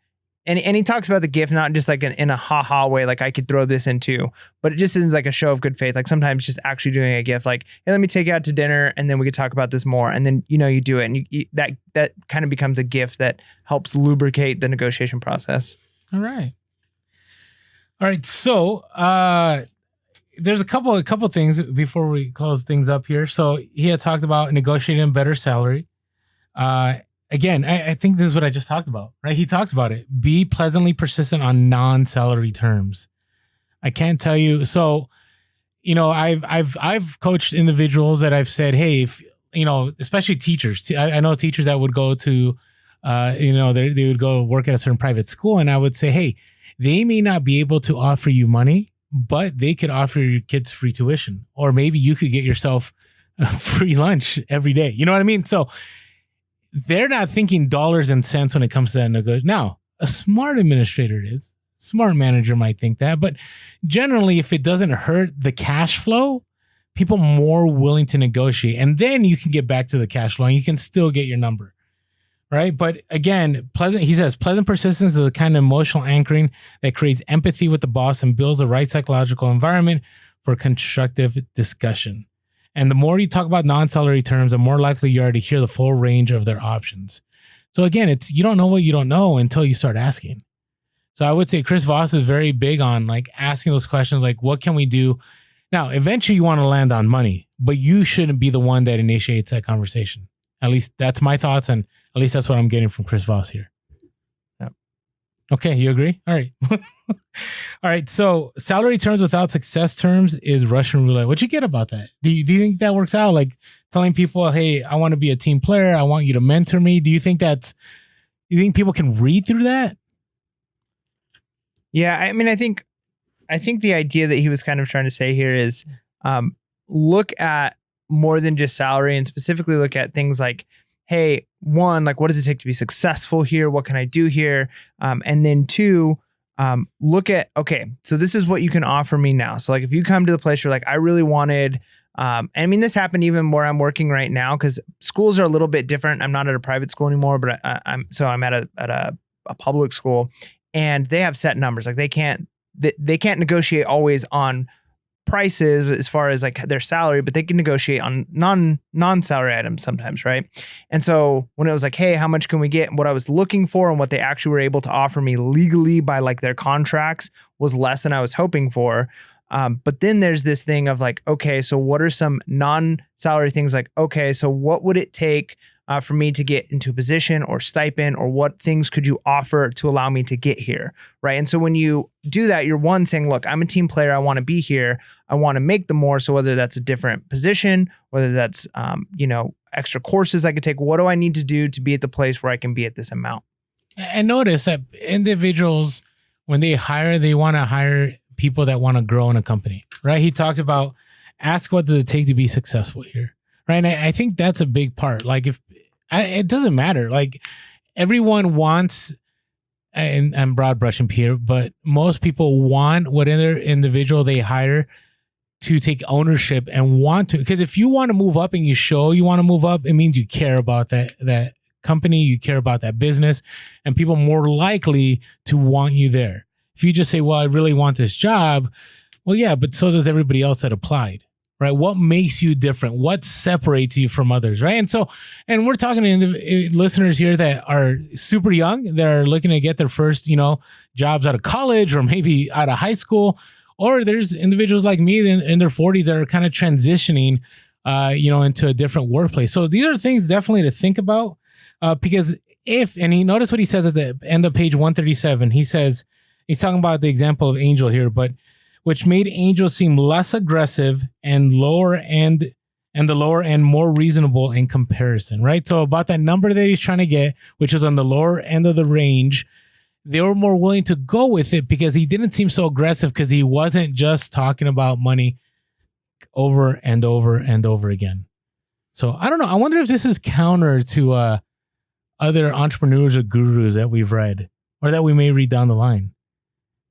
Speaker 1: and he talks about the gift, not just like in a ha-ha way, like, I could throw this in too, but it just is like a show of good faith. Like, sometimes just actually doing a gift, like, hey, let me take you out to dinner and then we could talk about this more. And then, you do it, and that kind of becomes a gift that helps lubricate the negotiation process.
Speaker 2: All right. So, there's a couple things before we close things up here. So he had talked about negotiating a better salary. Again, I think this is what I just talked about, right? He talks about it. Be pleasantly persistent on non-salary terms. I can't tell you. So, I've coached individuals that I've said, hey, if, especially teachers. I know teachers that would go to, they would go work at a certain private school, and I would say, hey, they may not be able to offer you money, but they could offer your kids free tuition, or maybe you could get yourself free lunch every day. You know what I mean? So they're not thinking dollars and cents when it comes to that negotiation. Now, a smart administrator is. Smart manager might think that, but generally, if it doesn't hurt the cash flow, people are more willing to negotiate. And then you can get back to the cash flow and you can still get your number, right? But again, he says, pleasant persistence is a kind of emotional anchoring that creates empathy with the boss and builds the right psychological environment for constructive discussion. And the more you talk about non-salary terms, the more likely you are to hear the full range of their options. So again, you don't know what you don't know until you start asking. So I would say Chris Voss is very big on like asking those questions, like, what can we do? Now, eventually you want to land on money, but you shouldn't be the one that initiates that conversation. At least that's my thoughts. And at least that's what I'm getting from Chris Voss here.
Speaker 1: Yeah.
Speaker 2: Okay, you agree? All right. All right. So salary terms without success terms is Russian roulette. What you get about that? Do you think that works out? Like telling people, hey, I want to be a team player. I want you to mentor me. Do you think people can read through that?
Speaker 1: Yeah, I mean, I think the idea that he was kind of trying to say here is look at more than just salary, and specifically look at things like, hey, one, like, what does it take to be successful here? What can I do here? And then two, look at, okay, so this is what you can offer me now. So like, if you come to the place you're like, I really wanted, I mean, this happened even where I'm working right now, because schools are a little bit different. I'm not at a private school anymore, but I'm at a public school, and they have set numbers. Like they can't negotiate always on prices as far as like their salary, but they can negotiate on non-salary items sometimes, right? And so when it was like, hey, how much can we get? What I was looking for and what they actually were able to offer me legally by like their contracts was less than I was hoping for. But then there's this thing of like, okay, so what are some non-salary things? Like, okay, so what would it take for me to get into a position or stipend, or what things could you offer to allow me to get here, right? And so when you do that, you're one saying, look, I'm a team player. I want to be here. I want to make the more. So whether that's a different position, whether that's, extra courses I could take, what do I need to do to be at the place where I can be at this amount?
Speaker 2: And notice that individuals, when they hire, they want to hire people that want to grow in a company, right? He talked about ask what does it take to be successful here, right? And I think that's a big part. Like it doesn't matter. Like everyone wants, and I'm broad brushing here, but most people want whatever individual they hire to take ownership and want to. Because if you want to move up and you show you want to move up, it means you care about that company, you care about that business, and people are more likely to want you there. If you just say, well, I really want this job, well, yeah, but so does everybody else that applied. Right? What makes you different? What separates you from others? Right? And we're talking to listeners here that are super young, that are looking to get their first, jobs out of college or maybe out of high school. Or there's individuals like me in their 40s that are kind of transitioning, into a different workplace. So these are things definitely to think about, because and he notice what he says at the end of page 137. He says, he's talking about the example of Angel here, but which made Angel seem less aggressive and the lower end more reasonable in comparison, right? So about that number that he's trying to get, which is on the lower end of the range, they were more willing to go with it because he didn't seem so aggressive, because he wasn't just talking about money over and over and over again. So I don't know. I wonder if this is counter to other entrepreneurs or gurus that we've read or that we may read down the line.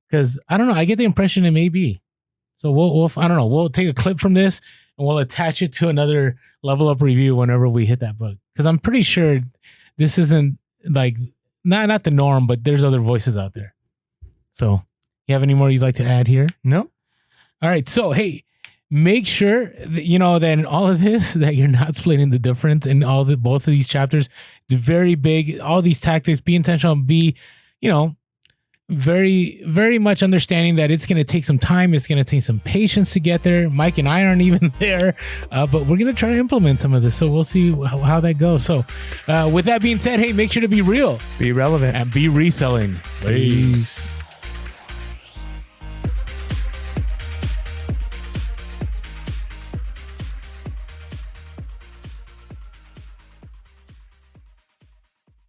Speaker 2: Because I don't know, I get the impression it may be. So we'll I don't know. We'll take a clip from this and we'll attach it to another level up review whenever we hit that book. Because I'm pretty sure this isn't like not the norm, but there's other voices out there. So you have any more you'd like to add here?
Speaker 1: No.
Speaker 2: All right. So hey, make sure that, that in all of this that you're not splitting the difference in both of these chapters. It's very big. All these tactics. Be intentional. Be very, very much understanding that it's going to take some time. It's going to take some patience to get there. Mike and I aren't even there, but we're going to try to implement some of this. So we'll see how that goes. So with that being said, hey, make sure to be real,
Speaker 1: be relevant,
Speaker 2: and be reselling. Peace.